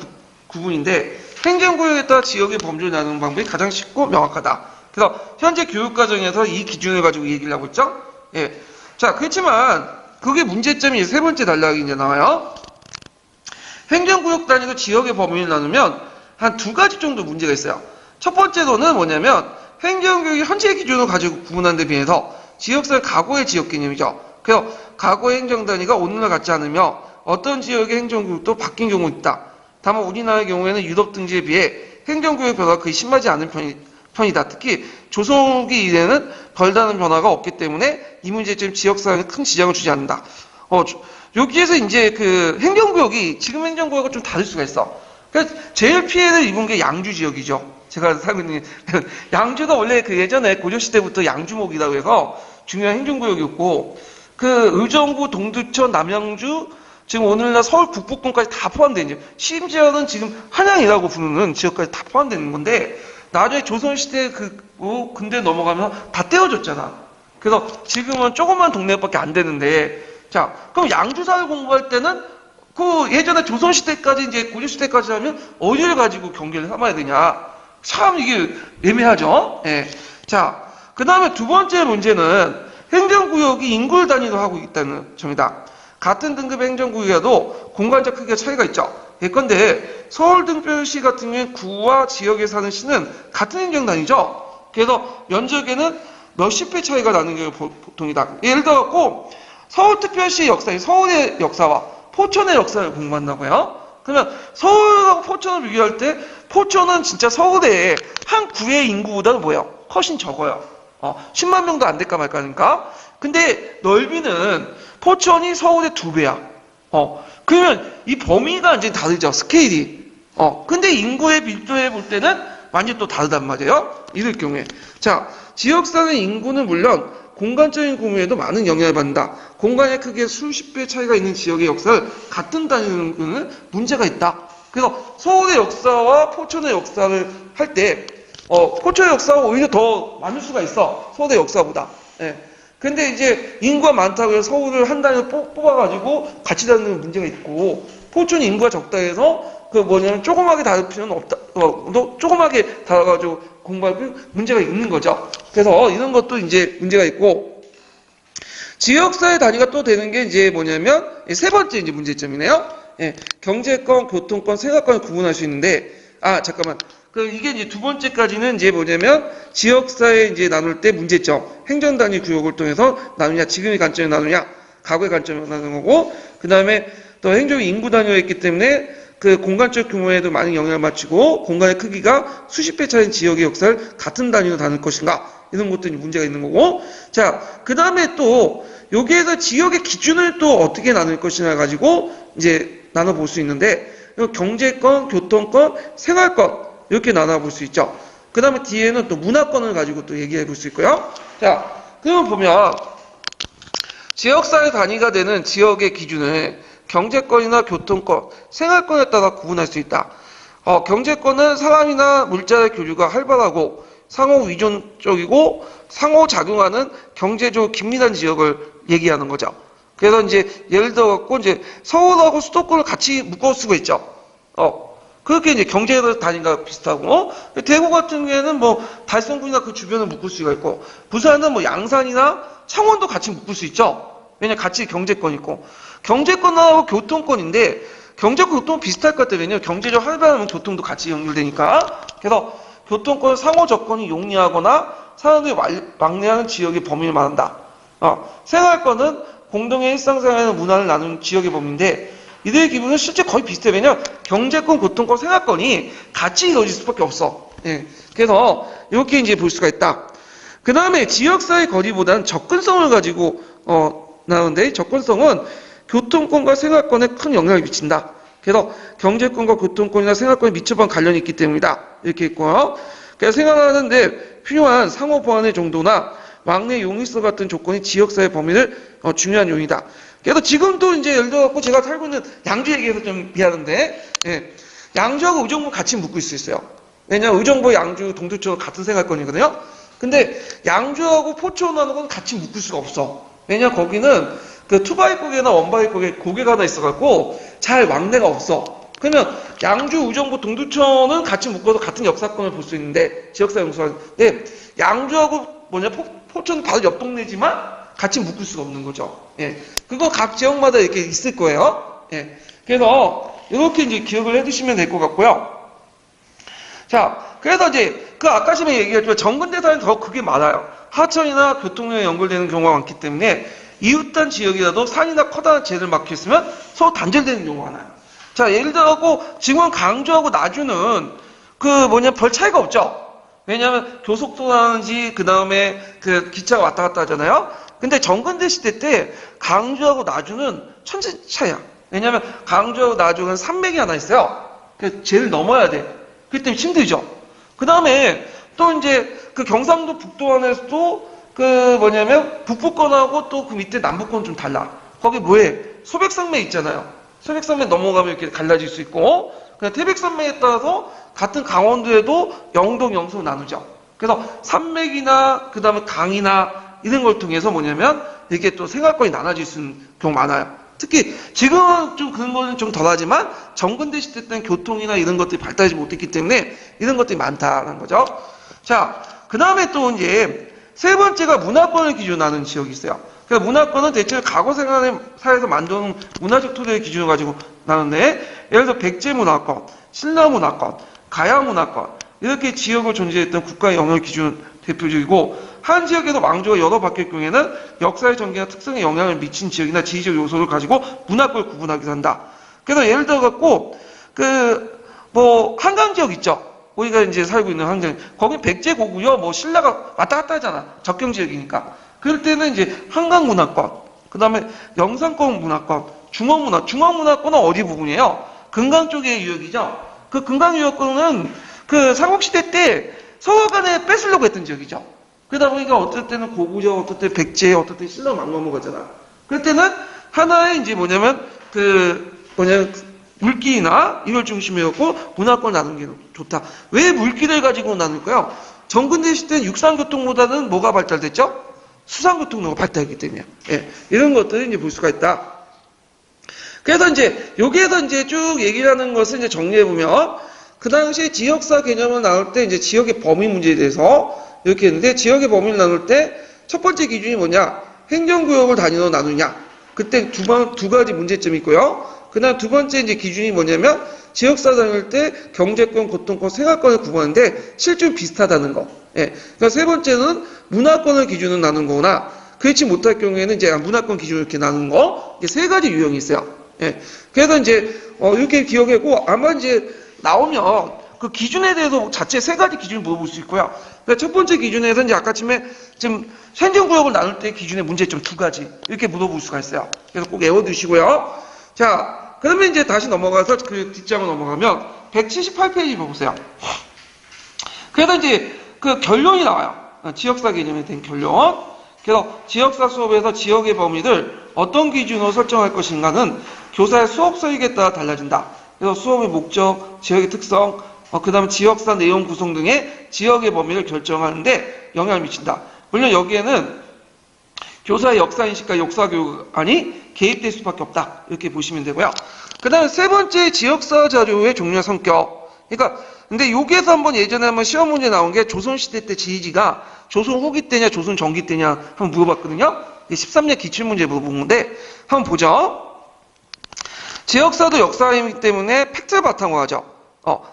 구분인데 행정구역에 따라 지역의 범주를 나누는 방법이 가장 쉽고 명확하다. 그래서 현재 교육과정에서 이 기준을 가지고 얘기를 하고 있죠. 예. 자, 그렇지만 그게 문제점이 세 번째 단락이 이제 나와요. 행정구역 단위로 지역의 범위를 나누면 한 두 가지 정도 문제가 있어요. 첫 번째로는 뭐냐면 행정구역이 현재의 기준을 가지고 구분하는 데 비해서 지역사의 과거의 지역 개념이죠. 그래서 과거의 행정단위가 오늘날 같지 않으며 어떤 지역의 행정구역도 바뀐 경우가 있다. 다만 우리나라의 경우에는 유럽 등지에 비해 행정구역 변화가 거의 심하지 않은 편이다. 특히 조선후기 이래는 별다른 변화가 없기 때문에 이 문제점 지역사회에 큰 지장을 주지 않는다. 여기에서 이제 그 행정구역이 지금 행정구역과 좀 다를 수가 있어. 그러니까 제일 피해를 입은 게 양주 지역이죠. 제가 살고 있는 양주가 원래 그 예전에 고려시대부터 양주목이라고 해서 중요한 행정구역이었고 그 의정부, 동두천, 남양주 지금 오늘날 서울 북부권까지 다 포함되어 있죠. 심지어는 지금 한양이라고 부르는 지역까지 다 포함되는 건데 나중에 조선시대 근대 넘어가면 다 떼어졌잖아. 그래서 지금은 조그만 동네밖에 안 되는데 자, 그럼 양주사를 공부할 때는 그 예전에 조선시대까지 이제 고려시대까지 하면 어디를 가지고 경계를 삼아야 되냐. 참 이게 애매하죠. 예. 자, 그 다음에 두 번째 문제는 행정구역이 인구를 단위로 하고 있다는 점이다. 같은 등급의 행정구역이라도 공간적 크기가 차이가 있죠. 예컨대 서울등표시 같은 경우에 구와 지역에 사는 시는 같은 행정단위죠. 그래서 면적에는 몇십 배 차이가 나는 게 보통이다. 예를 들어갖고 서울특별시 역사, 서울의 역사와 포천의 역사를 공부한다고요. 그러면 서울하고 포천을 비교할 때 포천은 진짜 서울의 한 구의 인구보다는 뭐예요? 훨씬 적어요. 10만 명도 안 될까 말까 하니까. 근데 넓이는 포천이 서울의 2배야. 그러면 이 범위가 완전히 다르죠. 스케일이. 근데 인구의 밀도에 볼 때는 완전히 또 다르단 말이에요. 이럴 경우에. 자, 지역사는 인구는 물론 공간적인 구매에도 많은 영향을 받는다. 공간의 크기에 수십 배 차이가 있는 지역의 역사를 같은 단위는 것은 문제가 있다. 그래서 서울의 역사와 포천의 역사를 할 때, 포천의 역사가 오히려 더 많을 수가 있어. 서울의 역사보다. 예. 근데 이제 인구가 많다고 해서 서울을 한 단위로 뽑아가지고 같이 다니는 문제가 있고, 포천이 인구가 적다 해서 조그맣게 다룰 필요는 없다. 조그맣게 다뤄가지고 공부할 문제가 있는 거죠. 그래서 이런 것도 이제 문제가 있고, 지역사회 단위가 또 되는 게 이제 뭐냐면, 세 번째 이제 문제점이네요. 예, 경제권, 교통권, 생활권을 구분할 수 있는데, 잠깐만. 이게 이제 두 번째까지는 이제 뭐냐면, 지역사회 이제 나눌 때 문제점. 행정단위 구역을 통해서 나누냐, 지금의 관점에 나누냐, 과거의 관점에 나누는 거고, 그 다음에 또 행정이 인구 단위가 있기 때문에 그 공간적 규모에도 많은 영향을 미치고 공간의 크기가 수십 배 차이인 지역의 역사를 같은 단위로 다룰 것인가 이런 것들이 문제가 있는 거고 자 그 다음에 또 여기에서 지역의 기준을 또 어떻게 나눌 것이냐 가지고 이제 나눠볼 수 있는데 경제권, 교통권, 생활권 이렇게 나눠볼 수 있죠. 그 다음에 뒤에는 또 문화권을 가지고 또 얘기해 볼 수 있고요. 자 그러면 보면 지역사회 단위가 되는 지역의 기준을 경제권이나 교통권, 생활권에 따라 구분할 수 있다. 경제권은 사람이나 물자의 교류가 활발하고 상호 위존적이고 상호작용하는 경제적으로 긴밀한 지역을 얘기하는 거죠. 그래서 이제 예를 들어갖고 이제 서울하고 수도권을 같이 묶을 수가 있죠. 그렇게 이제 경제 단위가 비슷하고 대구 같은 경우에는 뭐 달성군이나 그 주변을 묶을 수가 있고 부산은 뭐 양산이나 창원도 같이 묶을 수 있죠. 왜냐 같이 경제권 있고 경제권하고 교통권인데 경제권 교통 비슷할 것 같아요. 왜냐면 경제적 활발하면 교통도 같이 연결되니까. 그래서 교통권 상호 조건이 용이하거나 사람들이 왕래하는 지역의 범위를 말한다. 생활권은 공동의 일상생활의 문화를 나누는 지역의 범위인데 이들의 기분은 실제 거의 비슷해요. 왜냐면 경제권, 교통권, 생활권이 같이 이루어질 수밖에 없어. 예. 그래서 이렇게 이제 볼 수가 있다. 그 다음에 지역사회 거리보다는 접근성을 가지고 나오는데 접근성은 교통권과 생활권에 큰 영향을 미친다. 그래서 경제권과 교통권이나 생활권에 밀접한 관련이 있기 때문이다. 이렇게 있고요. 그래서 생활하는데 필요한 상호 보완의 정도나 왕래 용이성 같은 조건이 지역사회 범위를 중요한 요인이다. 그래서 지금도 이제 예를 들어서 제가 살고 있는 양주 얘기해서 좀 미안한데, 예. 양주하고 의정부 같이 묶을 수 있어요. 왜냐면 의정부, 양주, 동두천 같은 생활권이거든요. 근데 양주하고 포천하고는 같이 묶을 수가 없어. 왜냐 거기는 그 투바이 고개나 원바이 고개가 하나 있어갖고 잘 왕래가 없어. 그러면 양주, 의정부, 동두천은 같이 묶어서 같은 역사권을 볼 수 있는데 지역사 용서하는데 양주하고 포천은 바로 옆 동네지만 같이 묶을 수가 없는 거죠. 예. 그거 각 지역마다 이렇게 있을 거예요. 예. 그래서 이렇게 이제 기억을 해두시면 될 것 같고요. 자, 그래서 이제 그 아까 전에 얘기했지만 정근대사는 더 그게 많아요. 하천이나 교통량에 연결되는 경우가 많기 때문에 이웃단 지역이라도 산이나 커다란 재를 막혀 있으면 서로 단절되는 경우가 많아요. 자, 예를 들어서 지금 강주하고 나주는 별 차이가 없죠. 왜냐하면 교속도라든지 그 다음에 그 기차가 왔다 갔다 하잖아요. 근데 정근대 시대 때 강주하고 나주는 천지 차이야. 왜냐하면 강주하고 나주는 산맥이 하나 있어요. 그 쟤를 넘어야 돼. 그렇기 때문에 힘들죠. 그 다음에 또 이제 그 경상도 북도 안에서도 북부권하고 또 그 밑에 남부권 좀 달라. 거기 소백산맥 있잖아요. 소백산맥 넘어가면 이렇게 갈라질 수 있고, 그냥 태백산맥에 따라서 같은 강원도에도 영동, 영서로 나누죠. 그래서 산맥이나 그 다음에 강이나 이런 걸 통해서 이렇게 또 생활권이 나눠질 수 있는 경우가 많아요. 특히 지금은 좀 그런 거는 좀 덜하지만 정근대 시대 때는 교통이나 이런 것들이 발달하지 못했기 때문에 이런 것들이 많다는 거죠. 자, 그 다음에 또 이제 세 번째가 문화권을 기준으로 나누는 지역이 있어요. 그러니까 문화권은 대체로 과거 생활사에서 만드는 문화적 토대의 기준을 가지고 나누는데, 예를 들어 백제 문화권, 신라 문화권, 가야 문화권, 이렇게 지역을 존재했던 국가의 영역 기준 대표적이고, 한 지역에서 왕조가 여러 바뀔 경우에는 역사의 전개나 특성에 영향을 미친 지역이나 지리적 요소를 가지고 문화권을 구분하기도 한다. 그래서 예를 들어 갖고 한강 지역 있죠. 우리가 이제 살고 있는 한강, 거기 백제 고구려, 신라가 왔다 갔다 하잖아. 접경 지역이니까. 그럴 때는 이제 한강 문화권, 그 다음에 영산권 문화권, 중앙문화권은 어디 부분이에요? 금강 쪽의 유역이죠. 그 금강 유역권은 그 삼국시대 때 서로 간에 뺏으려고 했던 지역이죠. 그러다 보니까 어떨 때는 고구려, 어떨 때 백제, 어떨 때 신라 막 넘어가잖아. 그럴 때는 하나의 이제 물길이나 이걸 중심이었고 문화권 나누는 게 좋다. 왜 물길을 가지고 나눌까요? 정근대 시대는 육상교통보다는 뭐가 발달됐죠? 수상교통로가 발달했기 때문에. 예, 이런 것들을 이제 볼 수가 있다. 그래서 이제 여기에서 이제 쭉 얘기를 하는 것을 이제 정리해 보면, 그 당시 지역사 개념을 나눌 때 이제 지역의 범위 문제에 대해서 이렇게 했는데, 지역의 범위를 나눌 때 첫 번째 기준이 뭐냐? 행정구역을 단위로 나누냐? 그때 두 가지 문제점이 있고요. 그다음 두 번째 이제 기준이 뭐냐면, 지역사 다닐 때 경제권, 교통권, 생활권을 구분하는데 실제로 비슷하다는 거. 예. 그러니까 세 번째는 문화권을 기준으로 나눈 거나, 그렇지 못할 경우에는 이제 문화권 기준으로 이렇게 나눈 거. 이게 세 가지 유형이 있어요. 예. 그래서 이제 이렇게 기억하고, 아마 이제 나오면 그 기준에 대해서 자체 세 가지 기준을 물어볼 수 있고요. 그러니까 첫 번째 기준에서 이제 아까쯤에 지금 행정구역을 나눌 때 기준의 문제점 두 가지 이렇게 물어볼 수가 있어요. 그래서 꼭 외워두시고요. 자, 그러면 이제 다시 넘어가서 그 뒷장으로 넘어가면 178페이지 보세요. 그래서 이제 그 결론이 나와요. 지역사 개념에 대한 결론. 그래서 지역사 수업에서 지역의 범위를 어떤 기준으로 설정할 것인가는 교사의 수업 서식에 따라 달라진다. 그래서 수업의 목적, 지역의 특성, 그 다음에 지역사 내용 구성 등의 지역의 범위를 결정하는데 영향을 미친다. 물론 여기에는 교사의 역사인식과 역사교육안이 개입될 수밖에 없다. 이렇게 보시면 되고요. 그 다음에 세 번째 지역사 자료의 종류와 성격. 그러니까 근데 여기에서 예전에 한번 시험 문제 나온 게 조선시대 때 지휘지가 조선 후기 때냐 조선 전기 때냐 한번 물어봤거든요. 13년 기출문제 물어본 건데 한번 보죠. 지역사도 역사이기 때문에 팩트를 바탕으로 하죠.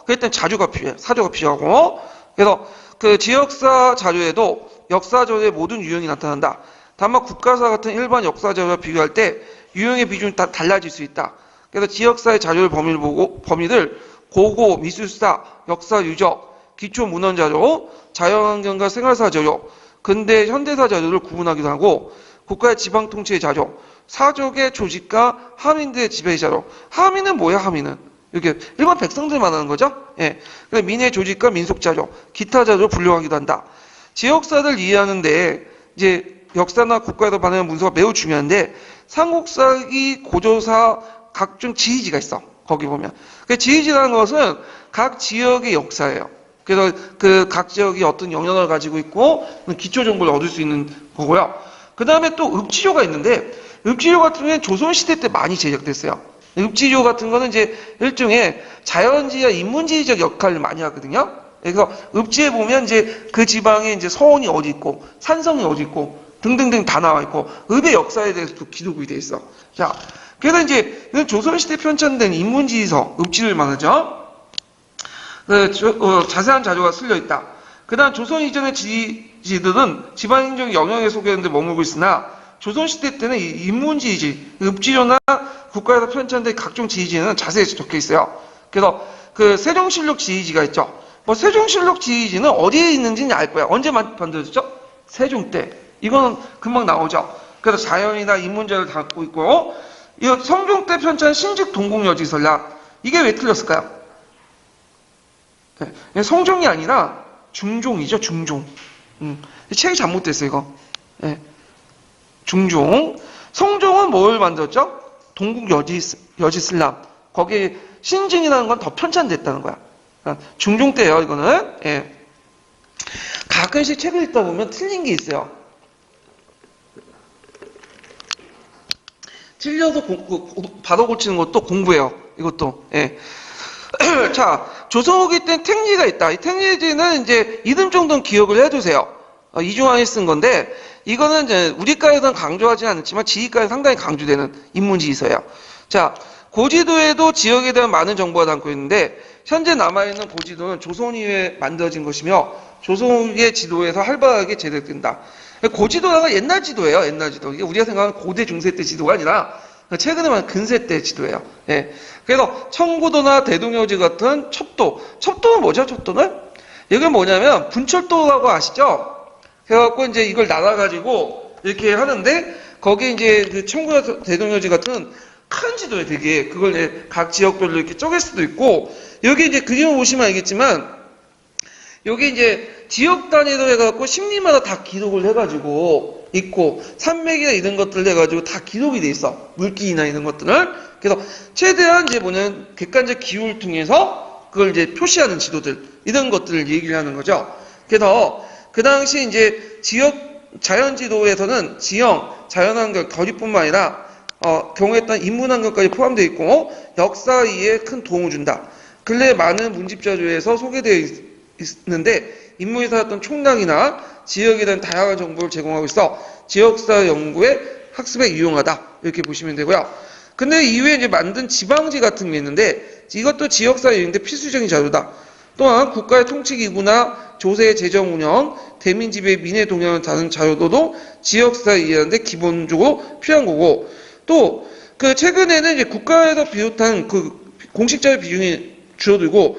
그럴 땐 자료가 필요해요. 사료가 필요하고. 그래서 그 지역사 자료에도 역사 자료의 모든 유형이 나타난다. 다만 국가사 같은 일반 역사 자료와 비교할 때 유형의 비중이 다 달라질 수 있다. 그래서 지역사의 자료의 범위를 고고, 미술사, 역사 유적, 기초 문헌 자료, 자연환경과 생활사 자료, 근대 현대사 자료를 구분하기도 하고, 국가의 지방 통치의 자료, 사족의 조직과 하민들의 지배 자료. 하민은 뭐야, 하민은? 이렇게 일반 백성들 말하는 거죠? 예. 민의 조직과 민속 자료, 기타 자료를 분류하기도 한다. 지역사를 이해하는데 이제 역사나 국가에서 발행한 문서가 매우 중요한데, 삼국사기, 고조사, 각종 지휘지가 있어. 거기 보면. 그 지휘지라는 것은 각 지역의 역사예요. 그래서 그 각 지역이 어떤 영역을 가지고 있고 기초 정보를 얻을 수 있는 거고요. 그 다음에 또 읍지조 있는데, 읍지조 같은 경우는 조선시대 때 많이 제작됐어요. 읍지조 같은 거는 이제 일종의 자연지와 인문지리적 역할을 많이 하거든요. 그래서 읍지에 보면 이제 그 지방에 이제 서원이 어디 있고, 산성이 어디 있고, 등등등 다 나와 있고, 읍의 역사에 대해서도 기록이 돼 있어. 자, 그래서 이제 조선시대 편찬된 인문지리서, 읍지를 말하죠. 자세한 자료가 쓸려 있다. 그 다음 조선 이전의 지리지들은 지방행정 영역에 소개하는데 머물고 있으나, 조선시대 때는 이 인문지리지, 읍지조나 국가에서 편찬된 각종 지리지는 자세히 적혀 있어요. 그래서 그 세종실록 지리지가 있죠. 세종실록 지리지는 어디에 있는지는 알 거야. 언제 만들어졌죠? 세종 때. 이거는 금방 나오죠. 그래서 자연이나 인문자를 담고 있고, 이 성종 때 편찬 신직 동국여지설락. 이게 왜 틀렸을까요? 네. 성종이 아니라 중종이죠, 중종. 책이 잘못됐어요, 이거. 네. 중종. 성종은 뭘 만들었죠? 동국여지슬람. 거기에 신증이라는 건 더 편찬됐다는 거야. 중종 때예요, 이거는. 예. 가끔씩 책을 읽다 보면 틀린 게 있어요. 틀려서 바로 고치는 것도 공부예요. 이것도. 예. 자, 조선 후기 땐 택리가 있다. 이 택리지는 이제 이름 정도는 기억을 해두세요. 이중환이 쓴 건데 이거는 이제 우리과에서는 강조하지 않았지만 지휘과에 상당히 강조되는 인문지휘서예요. 자, 고지도에도 지역에 대한 많은 정보가 담고 있는데 현재 남아있는 고지도는 조선 이후에 만들어진 것이며 조선의 지도에서 활발하게 제작된다. 고지도가 옛날 지도예요. 옛날 지도. 이게 우리가 생각하는 고대 중세 때 지도가 아니라 최근에 말하는 근세 때 지도예요. 예. 그래서 청구도나 대동여지 같은 첩도. 첩도는 뭐죠? 첩도는? 이게 뭐냐면 분철도라고 아시죠? 그래갖고 이제 이걸 날아가지고 이렇게 하는데 거기에 이제 그 청구도 대동여지 같은 큰 지도에 되게 그걸 이제 각 지역별로 이렇게 쪼갤 수도 있고 여기 이제 그림을 보시면 알겠지만 여기 이제 지역 단위로 해갖고 심리마다 다 기록을 해가지고 있고 산맥이나 이런 것들 해가지고 다 기록이 돼 있어. 물기나 이런 것들을. 그래서 최대한 이제 뭐냐면 객관적 기후를 통해서 그걸 이제 표시하는 지도들 이런 것들을 얘기를 하는 거죠. 그래서 그 당시 이제 지역 자연지도에서는 지형, 자연환경, 거리뿐만 아니라 경우에 따른 인문환경까지 포함되어 있고 역사 이해에 큰 도움을 준다. 근래 많은 문집자료에서 소개되어 있는데 인문이 살았던 총량이나 지역에 대한 다양한 정보를 제공하고 있어 지역사 연구에 학습에 유용하다. 이렇게 보시면 되고요. 근데 이후에 이제 만든 지방지 같은 게 있는데 이것도 지역사 유인데 필수적인 자료다. 또한 국가의 통치기구나 조세의 재정 운영, 대민지배의 민의 동향을 다룬 자료도 지역사 이해하는데 기본적으로 필요한 거고 또 그 최근에는 이제 국가에서 비롯한 그 공식자료 비중이 줄어들고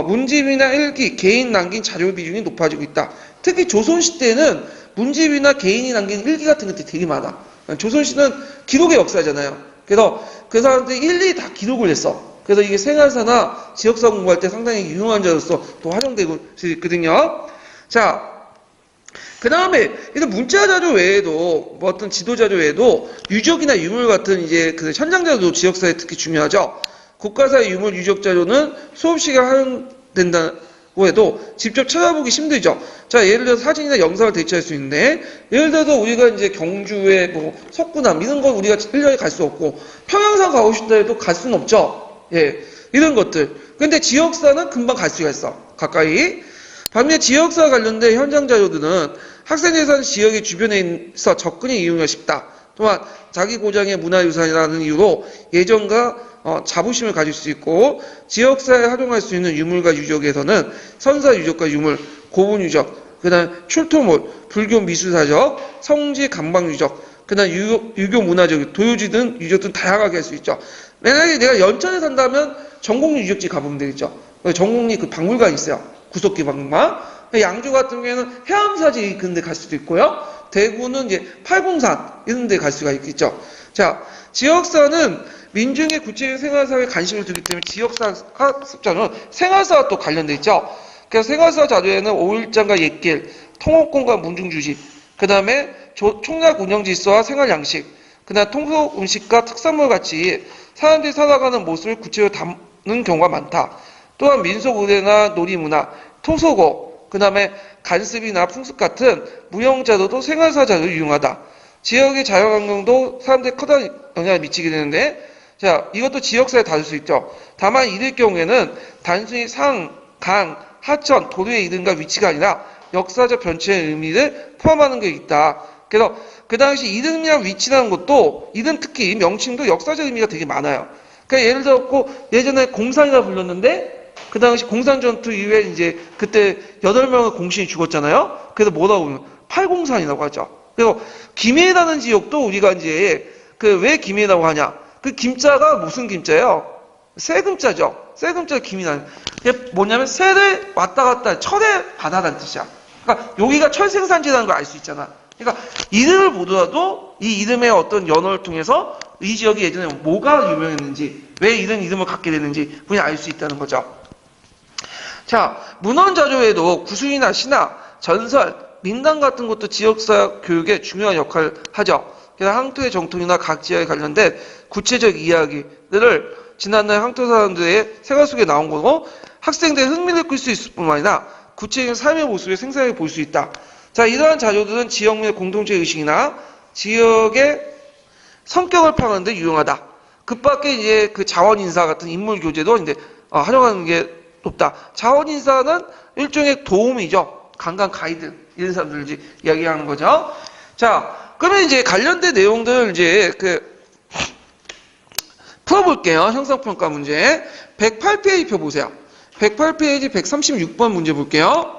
문집이나 일기, 개인 남긴 자료 비중이 높아지고 있다. 특히 조선시대에는 문집이나 개인이 남긴 일기 같은 것들이 되게 많아. 조선시대는 기록의 역사잖아요. 그래서 그 사람들이 일일이 다 기록을 했어. 그래서 이게 생활사나 지역사 공부할 때 상당히 유용한 자료로서 또 활용되고 있거든요. 자, 그 다음에 이런 문자 자료 외에도 뭐 어떤 지도 자료 외에도 유적이나 유물 같은 이제 그 현장 자료도 지역사에 특히 중요하죠. 국가사의 유물 유적 자료는 수업 시간에 활용된다고 해도 직접 찾아보기 힘들죠. 자, 예를 들어서 사진이나 영상을 대체할 수 있는데, 예를 들어서 우리가 이제 경주에 뭐 석구남 이런 걸 우리가 1년에 갈 수 없고, 평양산 가고 싶다 해도 갈 수는 없죠. 예, 이런 것들. 근데 지역사는 금방 갈 수가 있어. 가까이. 반면 지역사 관련된 현장 자료들은 학생들이 사는 지역의 주변에 있어 접근이 이용하기 쉽다. 또한 자기 고장의 문화유산이라는 이유로 예전과 자부심을 가질 수 있고 지역사에 활용할 수 있는 유물과 유적에서는 선사 유적과 유물, 고분 유적, 그 다음 출토물, 불교 미술사적, 성지 감방 유적, 그 다음 유교 문화적, 도요지 등 유적 등 다양하게 할 수 있죠. 만약에 내가 연천에 산다면 전곡리 유적지 가보면 되겠죠. 전곡리 그 박물관 있어요. 구석기 박물관. 양주 같은 경우에는 해암사지 그런 데 갈 수도 있고요. 대구는 이제 팔공산 이런 데 갈 수가 있겠죠. 자, 지역사는 민중의 구체적인 생활사에 관심을 두기 때문에 지역사 학습자는 생활사와 또 관련돼 있죠. 그래서 생활사 자료에는 5일장과 옛길, 통업공과 문중주식, 그 다음에 총략 운영질서와 생활양식, 그 다음에 통속 음식과 특산물 같이 사람들이 살아가는 모습을 구체적으로 담는 경우가 많다. 또한 민속의례나 놀이문화, 토속어, 그 다음에 간습이나 풍습 같은 무형자료도 생활사 자료로 유용하다. 지역의 자연환경도 사람들이 커다란 영향을 미치게 되는데 자, 이것도 지역사에 다룰 수 있죠. 다만 이럴 경우에는 단순히 상, 강, 하천, 도로의 이름과 위치가 아니라 역사적 변체의 의미를 포함하는 게 있다. 그래서 그 당시 이름이랑 위치라는 것도 이름 특히 명칭도 역사적 의미가 되게 많아요. 그러니까 예를 들어 예전에 공산이라 불렀는데 그 당시 공산 전투 이후에 이제 그때 8명의 공신이 죽었잖아요. 그래서 뭐라고 보면 팔공산이라고 하죠. 그리고 김해라는 지역도 우리가 이제 그 왜 김해라고 하냐? 그 김자가 무슨 김자예요? 세금자죠. 세금자 김이라는. 그게 뭐냐면 세를 왔다 갔다 철의 바다라는 뜻이야. 그러니까 여기가 철 생산지라는 걸 알 수 있잖아. 그러니까 이름을 보더라도 이 이름의 어떤 연어를 통해서 이 지역이 예전에 뭐가 유명했는지 왜 이런 이름을 갖게 됐는지 분이 알 수 있다는 거죠. 자, 문헌자료에도 구술이나 신화, 전설, 민담 같은 것도 지역사 교육에 중요한 역할을 하죠. 그래서 항토의 정통이나 각 지역에 관련된 구체적 이야기들을 지난날 항토 사람들의 생활 속에 나온 거고 학생들의 흥미를 끌 수 있을 뿐만 아니라 구체적인 삶의 모습을 생생하게 볼 수 있다. 자, 이러한 자료들은 지역의 공동체 의식이나 지역의 성격을 파악하는 데 유용하다. 그 밖에 이제 그 자원인사 같은 인물 교재도 이제 활용하는 게 높다. 자원인사는 일종의 도움이죠. 관광 가이드 이런 사람들 이제 이야기하는 거죠. 자, 그러면 이제 관련된 내용들 이제 풀어볼게요. 형상평가 문제. 108페이지 표 보세요. 108페이지 136번 문제 볼게요.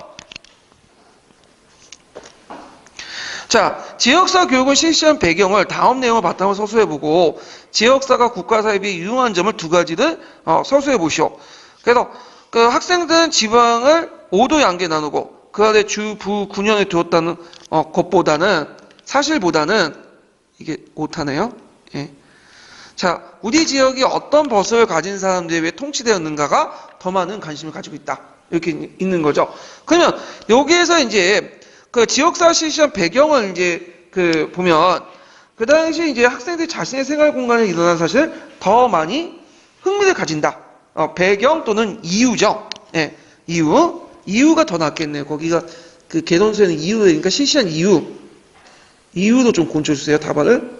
자, 지역사 교육을 실시한 배경을 다음 내용을 바탕으로 서술해보고 지역사가 국가사에 비해 유용한 점을 두 가지를 서술해보시오. 그래서 그 학생들은 지방을 5도 양계 나누고 그 안에 주, 부, 군현을 두었다는 것보다는 사실보다는 이게 오타네요. 예. 자, 우리 지역이 어떤 버스를 가진 사람들에 의해 통치되었는가가 더 많은 관심을 가지고 있다. 이렇게 있는 거죠. 그러면 여기에서 이제 그 지역사 실시한 배경을 이제 보면 그 당시 이제 학생들이 자신의 생활 공간에 일어난 사실 더 많이 흥미를 가진다. 배경 또는 이유죠. 예, 이유가 더 낫겠네요. 거기가 그 개론서에는 이유니까 실시한 이유도 좀 고쳐주세요. 답안을.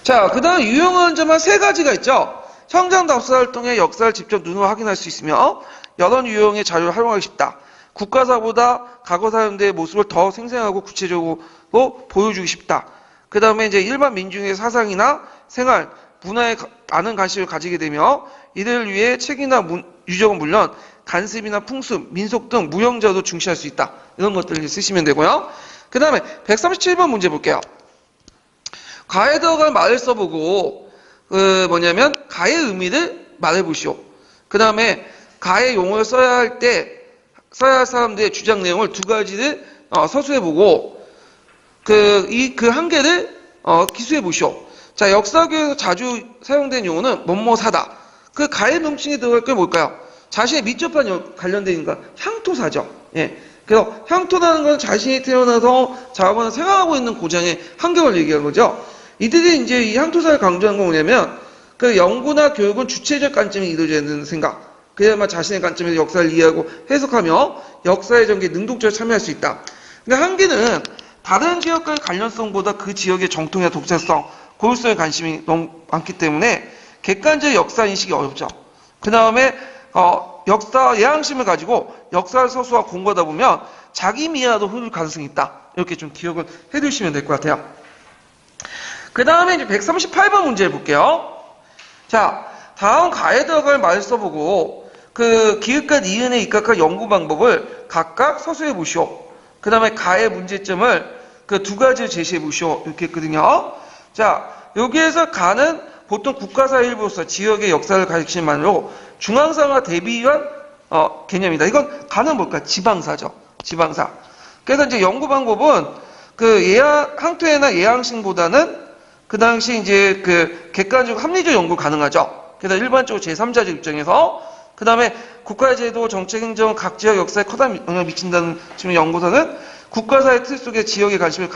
자, 그 다음 유용한 점은 세 가지가 있죠. 현장 답사를 통해 역사를 직접 눈으로 확인할 수 있으며 여러 유형의 자료를 활용하기 쉽다. 국가사보다 과거 사람들의 모습을 더 생생하고 구체적으로 보여주기 쉽다. 그 다음에 이제 일반 민중의 사상이나 생활, 문화에 많은 관심을 가지게 되며 이를 위해 책이나 유적은 물론 간습이나 풍습, 민속 등 무형자도 중시할 수 있다. 이런 것들을 쓰시면 되고요. 그 다음에 137번 문제 볼게요. 가에 들어갈 말을 써보고 가의 의미를 말해보시오. 그 다음에 가의 용어를 써야 할 사람들의 주장 내용을 두 가지를 서술해보고 그 한계를 기수해보시오. 자, 역사교에서 자주 사용된 용어는 뭐뭐사다. 그 가의 명칭에 들어갈 게 뭘까요? 자신의 밀접한 관련된 향토사죠. 예. 그래서 향토라는 건 자신이 태어나서 자라거나 생활하고 있는 고장의 환경을 얘기하는 거죠. 이들이 이제 이 향토사를 강조한 건 뭐냐면 그 연구나 교육은 주체적 관점이 이루어져야 되는 생각. 그래야만 자신의 관점에서 역사를 이해하고 해석하며 역사의 전개에 능동적으로 참여할 수 있다. 근데 한계는 다른 지역과의 관련성보다 그 지역의 정통이나 독자성, 고유성에 관심이 너무 많기 때문에 객관적 역사 인식이 어렵죠. 그 다음에 역사 예양심을 가지고 역사를 서술하고 공부하다 보면 자기 미화도 흐를 가능성이 있다. 이렇게 좀 기억을 해두시면 될 것 같아요. 그 다음에 이제 138번 문제 볼게요. 자, 다음 가에 들어갈 말을 써보고 그 기읍과 니은에 입각한 연구 방법을 각각 서술해 보시오. 그 다음에 가의 문제점을 그 두 가지를 제시해 보시오. 이렇게 했거든요. 자, 여기에서 가는 보통 국가사 일부로서 지역의 역사를 가리키는 말로 중앙사와 대비한 개념이다. 이건 가는 뭘까? 지방사죠. 지방사. 그래서 이제 연구 방법은 그 항토해나 예양신보다는 그 당시 이제 그 객관적 합리적 연구 가능하죠. 그래서 일반적으로 제3자적 입장에서 그 다음에 국가의 제도, 정책, 행정, 각 지역 역사에 커다란 영향을 미친다는 측면 연구서는 국가사의 틀 속에 지역의 관심을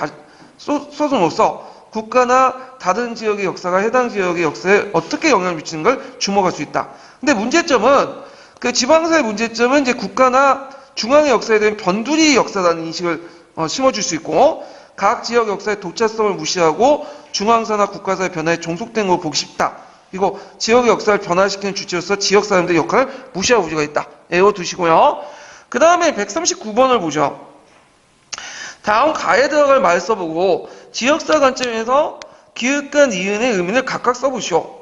쏟음으로써 국가나 다른 지역의 역사가 해당 지역의 역사에 어떻게 영향을 미치는 걸 주목할 수 있다. 근데 문제점은 그 지방사의 문제점은 이제 국가나 중앙의 역사에 대한 변두리 역사라는 인식을 심어줄 수 있고 각 지역 역사의 독자성을 무시하고 중앙사나 국가사의 변화에 종속된 걸 보기 쉽다. 이거 지역의 역사를 변화시키는 주체로서 지역 사람들의 역할을 무시할 우려가 있다. 외워두시고요. 그 다음에 139번을 보죠. 다음 가에 들어갈 말 써보고 지역사 관점에서 기읍과 니은의 의미를 각각 써보시오.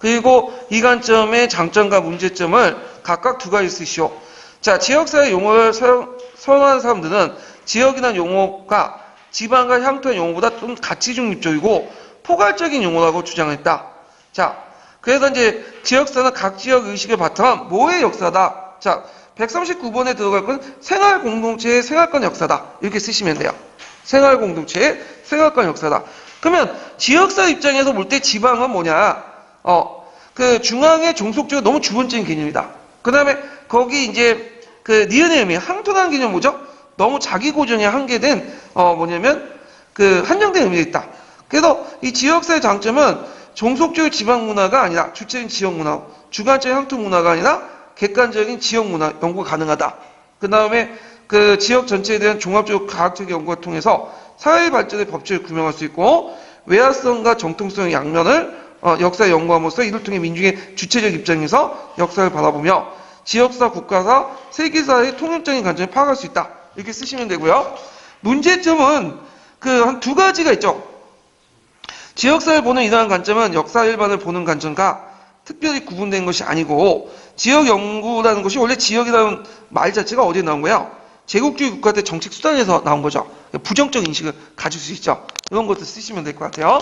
그리고 이 관점의 장점과 문제점을 각각 두 가지 쓰시오. 자, 지역사의 용어를 선호하는 사람들은 지역이라는 용어가 지방과 향토의 용어보다 좀 가치 중립적이고 포괄적인 용어라고 주장했다. 자, 그래서 이제 지역사는 각 지역 의식을 바탕한 뭐의 역사다. 자, 139번에 들어갈 건 생활공동체의 생활권 역사다. 이렇게 쓰시면 돼요. 생활공동체의 생활권 역사다. 그러면 지역사 입장에서 볼 때 지방은 뭐냐? 그 중앙의 종속적으로 너무 주관적인 개념이다. 그 다음에 거기 이제 그 니은의 의미, 항토라는 개념 뭐죠? 너무 자기 고정에 한계된 뭐냐면 그 한정된 의미가 있다. 그래서 이 지역사의 장점은 종속적인 지방 문화가 아니라 주체적인 지역 문화, 주관적인 향토 문화가 아니라 객관적인 지역 문화 연구가 가능하다. 그 다음에 그 지역 전체에 대한 종합적 과학적 연구를 통해서 사회 발전의 법칙을 규명할 수 있고 외화성과 정통성의 양면을 역사에 연구함으로써 이를 통해 민중의 주체적 입장에서 역사를 바라보며 지역사, 국가사, 세계사의 통념적인 관점을 파악할 수 있다. 이렇게 쓰시면 되고요. 문제점은 한 두 가지가 있죠. 지역사를 보는 이러한 관점은 역사 일반을 보는 관점과 특별히 구분된 것이 아니고, 지역 연구라는 것이 원래 지역이라는 말 자체가 어디에 나온 거예요? 제국주의 국가 때 정책 수단에서 나온 거죠. 부정적 인식을 가질 수 있죠. 이런 것도 쓰시면 될 것 같아요.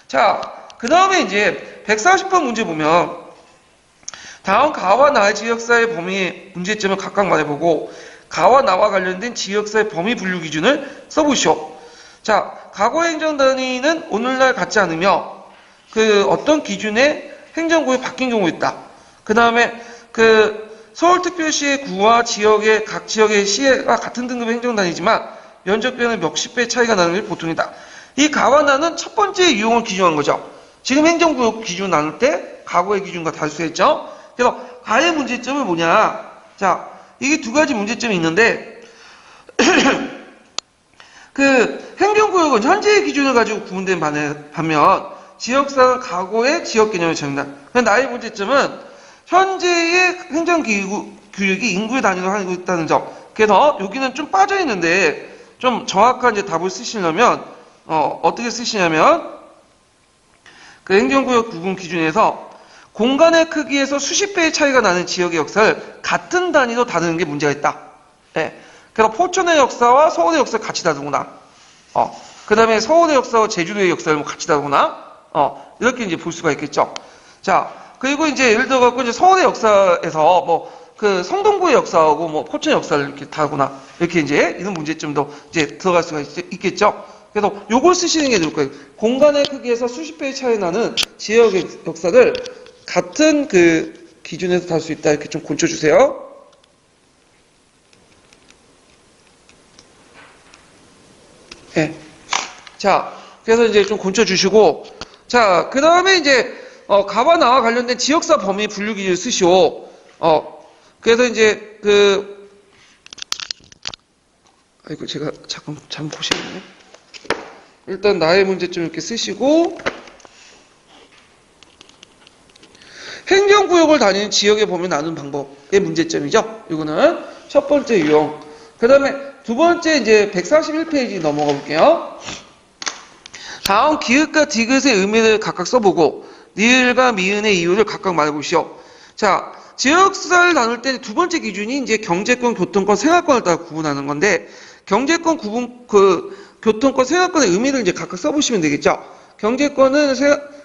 자, 그 다음에 이제 140번 문제 보면 다음 가와 나의 지역사의 범위 문제점을 각각 말해보고 가와 나와 관련된 지역사의 범위 분류 기준을 써보시오. 자, 과거의 행정단위는 오늘날 같지 않으며 어떤 기준에 행정구역이 바뀐 경우가 있다. 그 다음에 서울특별시의 구와 각 지역의 시가 같은 등급의 행정단위지만 면적변은 몇십 배 차이가 나는 게 보통이다. 이 가와 나는 첫 번째 유형을 기준한 거죠. 지금 행정구역 기준 나눌 때 과거의 기준과 달수했죠. 그래서 가의 문제점은 뭐냐? 자, 이게 두 가지 문제점이 있는데 행정구역은 현재의 기준을 가지고 구분된 반면 지역사는 과거의 지역 개념을 정의한다. 나의 문제점은 현재의 행정구역이 인구의 단위로 하고 있다는 점. 그래서 여기는 좀 빠져 있는데 좀 정확한 이제 답을 쓰시려면 어떻게 쓰시냐면 행정구역 구분 기준에서 공간의 크기에서 수십 배의 차이가 나는 지역의 역사를 같은 단위로 다루는 게 문제가 있다. 네. 그래서 포천의 역사와 서울의 역사를 같이 다루거나, 그 다음에 서울의 역사와 제주도의 역사를 같이 다루거나, 이렇게 이제 볼 수가 있겠죠. 자, 그리고 이제 예를 들어갖고 이제 서울의 역사에서 성동구의 역사하고 포천의 역사를 이렇게 다루거나, 이렇게 이제 이런 문제점도 이제 들어갈 수가 있겠죠. 그래서 요걸 쓰시는 게 좋을 거예요. 공간의 크기에서 수십 배의 차이 나는 지역의 역사를 같은 기준에서 다룰 수 있다. 이렇게 좀 고쳐주세요. 네. 자, 그래서 이제 좀 고쳐주시고, 자, 그 다음에 이제, 가와 나와 관련된 지역사 범위 분류 기준을 쓰시오. 그래서 이제, 아이고, 제가 잠깐 잘못 보시겠네. 일단 나의 문제점 이렇게 쓰시고, 행정구역을 다니는 지역의 범위 나누는 방법의 문제점이죠. 이거는 첫 번째 유형. 그 다음에 두 번째 이제 141페이지 넘어가 볼게요. 다음 기읍과 디귿의 의미를 각각 써보고 니을과 미은의 이유를 각각 말해보시오. 자, 지역사를 나눌 때 두 번째 기준이 이제 경제권, 교통권, 생활권을 따라 구분하는 건데 경제권 교통권, 생활권의 의미를 이제 각각 써보시면 되겠죠. 경제권은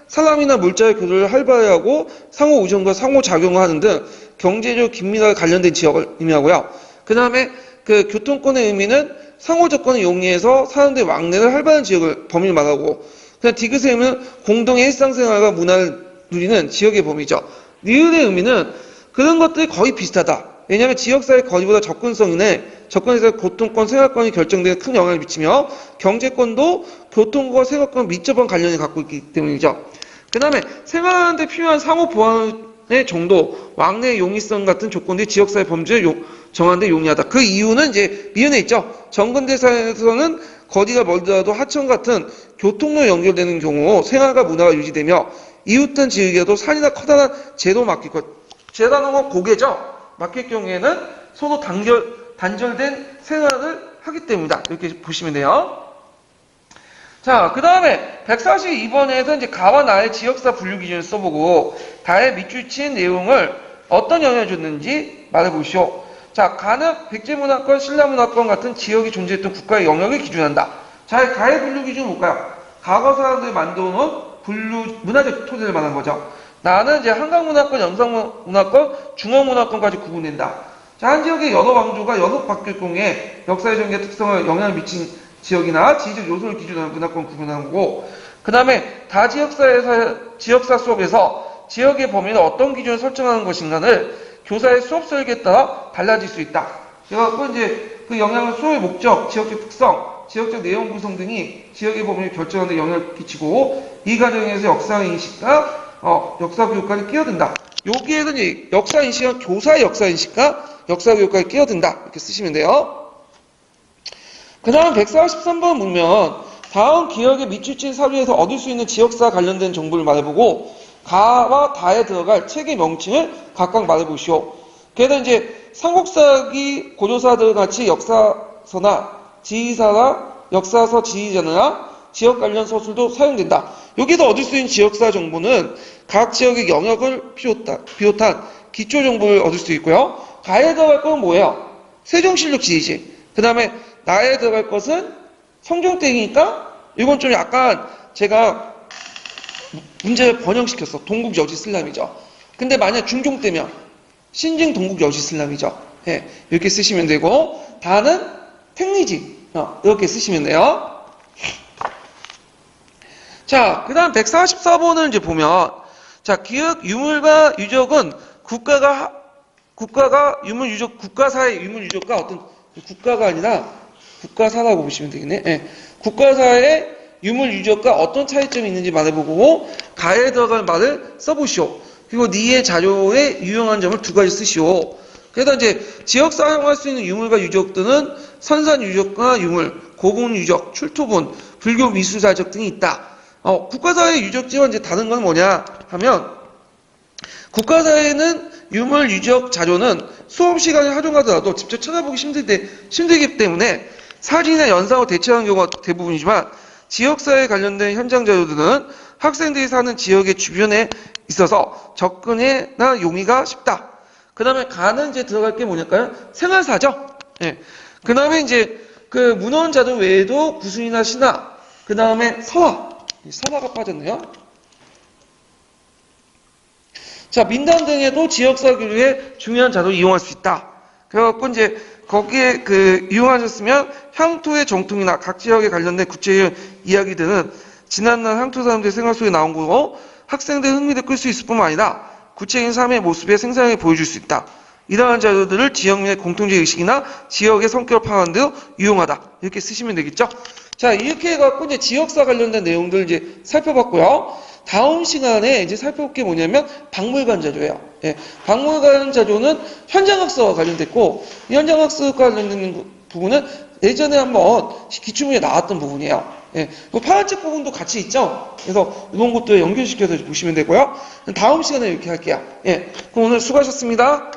사람이나 물자의 교류를 활발히 하고 상호 우정과 상호작용을 하는 등 경제적 긴밀하게 관련된 지역을 의미하고요. 그 다음에 교통권의 의미는 상호조건을 용이해서 사람들의 왕래를 활발한 지역을 범위를 말하고, 그냥 디귿의 의미는 공동의 일상생활과 문화를 누리는 지역의 범위죠. 니을의 의미는 그런 것들이 거의 비슷하다. 왜냐하면 지역사의 거리보다 접근에서 교통권, 생활권이 결정되는 큰 영향을 미치며 경제권도 교통과 생활권 밀접한 관련을 갖고 있기 때문이죠. 그 다음에 생활하는 데 필요한 상호 보완의 정도, 왕래의 용이성 같은 조건들이 지역사의 범주를 정하는 데 용이하다. 그 이유는 이제 미연에 있죠. 정근대사에서는 거리가 멀더라도 하천 같은 교통로 연결되는 경우 생활과 문화가 유지되며 이웃한 지역이라도 산이나 커다란 제도 막힐 것. 제도는 고개죠. 막힐 경우에는 서로 단절된 생활을 하기 때문이다. 이렇게 보시면 돼요. 자, 그 다음에 142번에서 이제 가와 나의 지역사 분류 기준을 써보고 가에 밑줄친 내용을 어떤 영향을 줬는지 말해보시오. 자, 가는 백제문화권, 신라문화권 같은 지역이 존재했던 국가의 영역을 기준한다. 자, 가의 분류 기준은 뭘까요? 과거 사람들이 만들어놓은 문화적 토대를 말하는 거죠. 나는 이제 한강문화권, 영상문화권, 중앙문화권까지 구분된다. 자, 한 지역의 여러 왕조가 여러 바뀔 경우에 역사의 전개 특성을 영향을 미친 지역이나 지리적 요소를 기준으로 문화권 구분하는 거고, 그 다음에 지역사 수업에서 지역의 범위는 어떤 기준을 설정하는 것인가를 교사의 수업 설계에 따라 달라질 수 있다. 그래갖고 이제 그 영향은 수업의 목적, 지역적 특성, 지역적 내용 구성 등이 지역의 범위를 결정하는 데 영향을 끼치고 이 과정에서 역사인식과 역사교육까지 끼어든다. 여기에는 이제 역사인식은 교사의 역사인식과 역사교육까지 끼어든다. 이렇게 쓰시면 돼요. 그 다음 143번 보면 다음 기억에 밑줄친 사료에서 얻을 수 있는 지역사 관련된 정보를 말해보고 가와 다에 들어갈 책의 명칭을 각각 말해보시오. 그래서 이제 삼국사기 고조사들 같이 역사서나 지휘사나 역사서 지휘자나 지역 관련 서술도 사용된다. 여기서 얻을 수 있는 지역사 정보는 각 지역의 영역을 비롯한 기초 정보를 얻을 수 있고요. 가에 들어갈 건 뭐예요? 세종실록 지리지. 그 다음에 나에 들어갈 것은 성종땡이니까 이건 좀 약간 제가 문제를 번역시켰어. 동국여지슬람이죠. 근데 만약 중종 때면 신증 동국여지슬람이죠. 예, 이렇게 쓰시면 되고 다는 택리지 이렇게 쓰시면 돼요. 자, 그 다음 144번을 이제 보면 자, 기역, 유물과 유적은 국가가 유물 유적, 국가사의 유물 유적과 어떤 국가가 아니라 국가사라고 보시면 되겠네. 예. 국가사의 유물 유적과 어떤 차이점이 있는지 말해보고 가에 들어갈 말을 써보시오. 그리고 니의 자료에 유용한 점을 두 가지 쓰시오. 그래서 이제 지역 사용할 수 있는 유물과 유적들은 선산 유적과 유물, 고궁 유적, 출토본, 불교 미술사적 등이 있다. 국가사의 유적지와 이제 다른 건 뭐냐 하면 국가사에는 유물 유적 자료는 수업 시간에 활용하더라도 직접 찾아보기 힘들기 때문에 사진이나 영상으로 대체하는 경우가 대부분이지만 지역사에 관련된 현장 자료들은 학생들이 사는 지역의 주변에 있어서 접근이나 용이가 쉽다. 그 다음에 가는 이제 들어갈 게 뭐냐까요? 생활사죠. 예. 그 다음에 이제 그 문헌 자료 외에도 구순이나 신화, 그 다음에 서화가 빠졌네요. 자, 민단 등에도 지역사 교류에 중요한 자료를 이용할 수 있다. 그래갖고 이제 거기에 이용하셨으면 향토의 정통이나 각 지역에 관련된 구체적인 이야기들은 지난날 향토 사람들의 생활 속에 나온 거고 학생들의 흥미를 끌 수 있을 뿐만 아니라 구체적인 삶의 모습에 생생하게 보여줄 수 있다. 이러한 자료들을 지역민의 공통적 의식이나 지역의 성격을 파악하는 데 유용하다. 이렇게 쓰시면 되겠죠? 자, 이렇게 해갖고 이제 지역사 관련된 내용들을 이제 살펴봤고요. 다음 시간에 이제 살펴볼 게 뭐냐면 박물관 자료예요. 예, 박물관 자료는 현장학습과 관련됐고 이 현장학습과 관련된 부분은 예전에 한번 기출문에 나왔던 부분이에요. 예, 그 파란색 부분도 같이 있죠. 그래서 이런 것도 연결시켜서 보시면 되고요. 다음 시간에 이렇게 할게요. 예, 그럼 오늘 수고하셨습니다.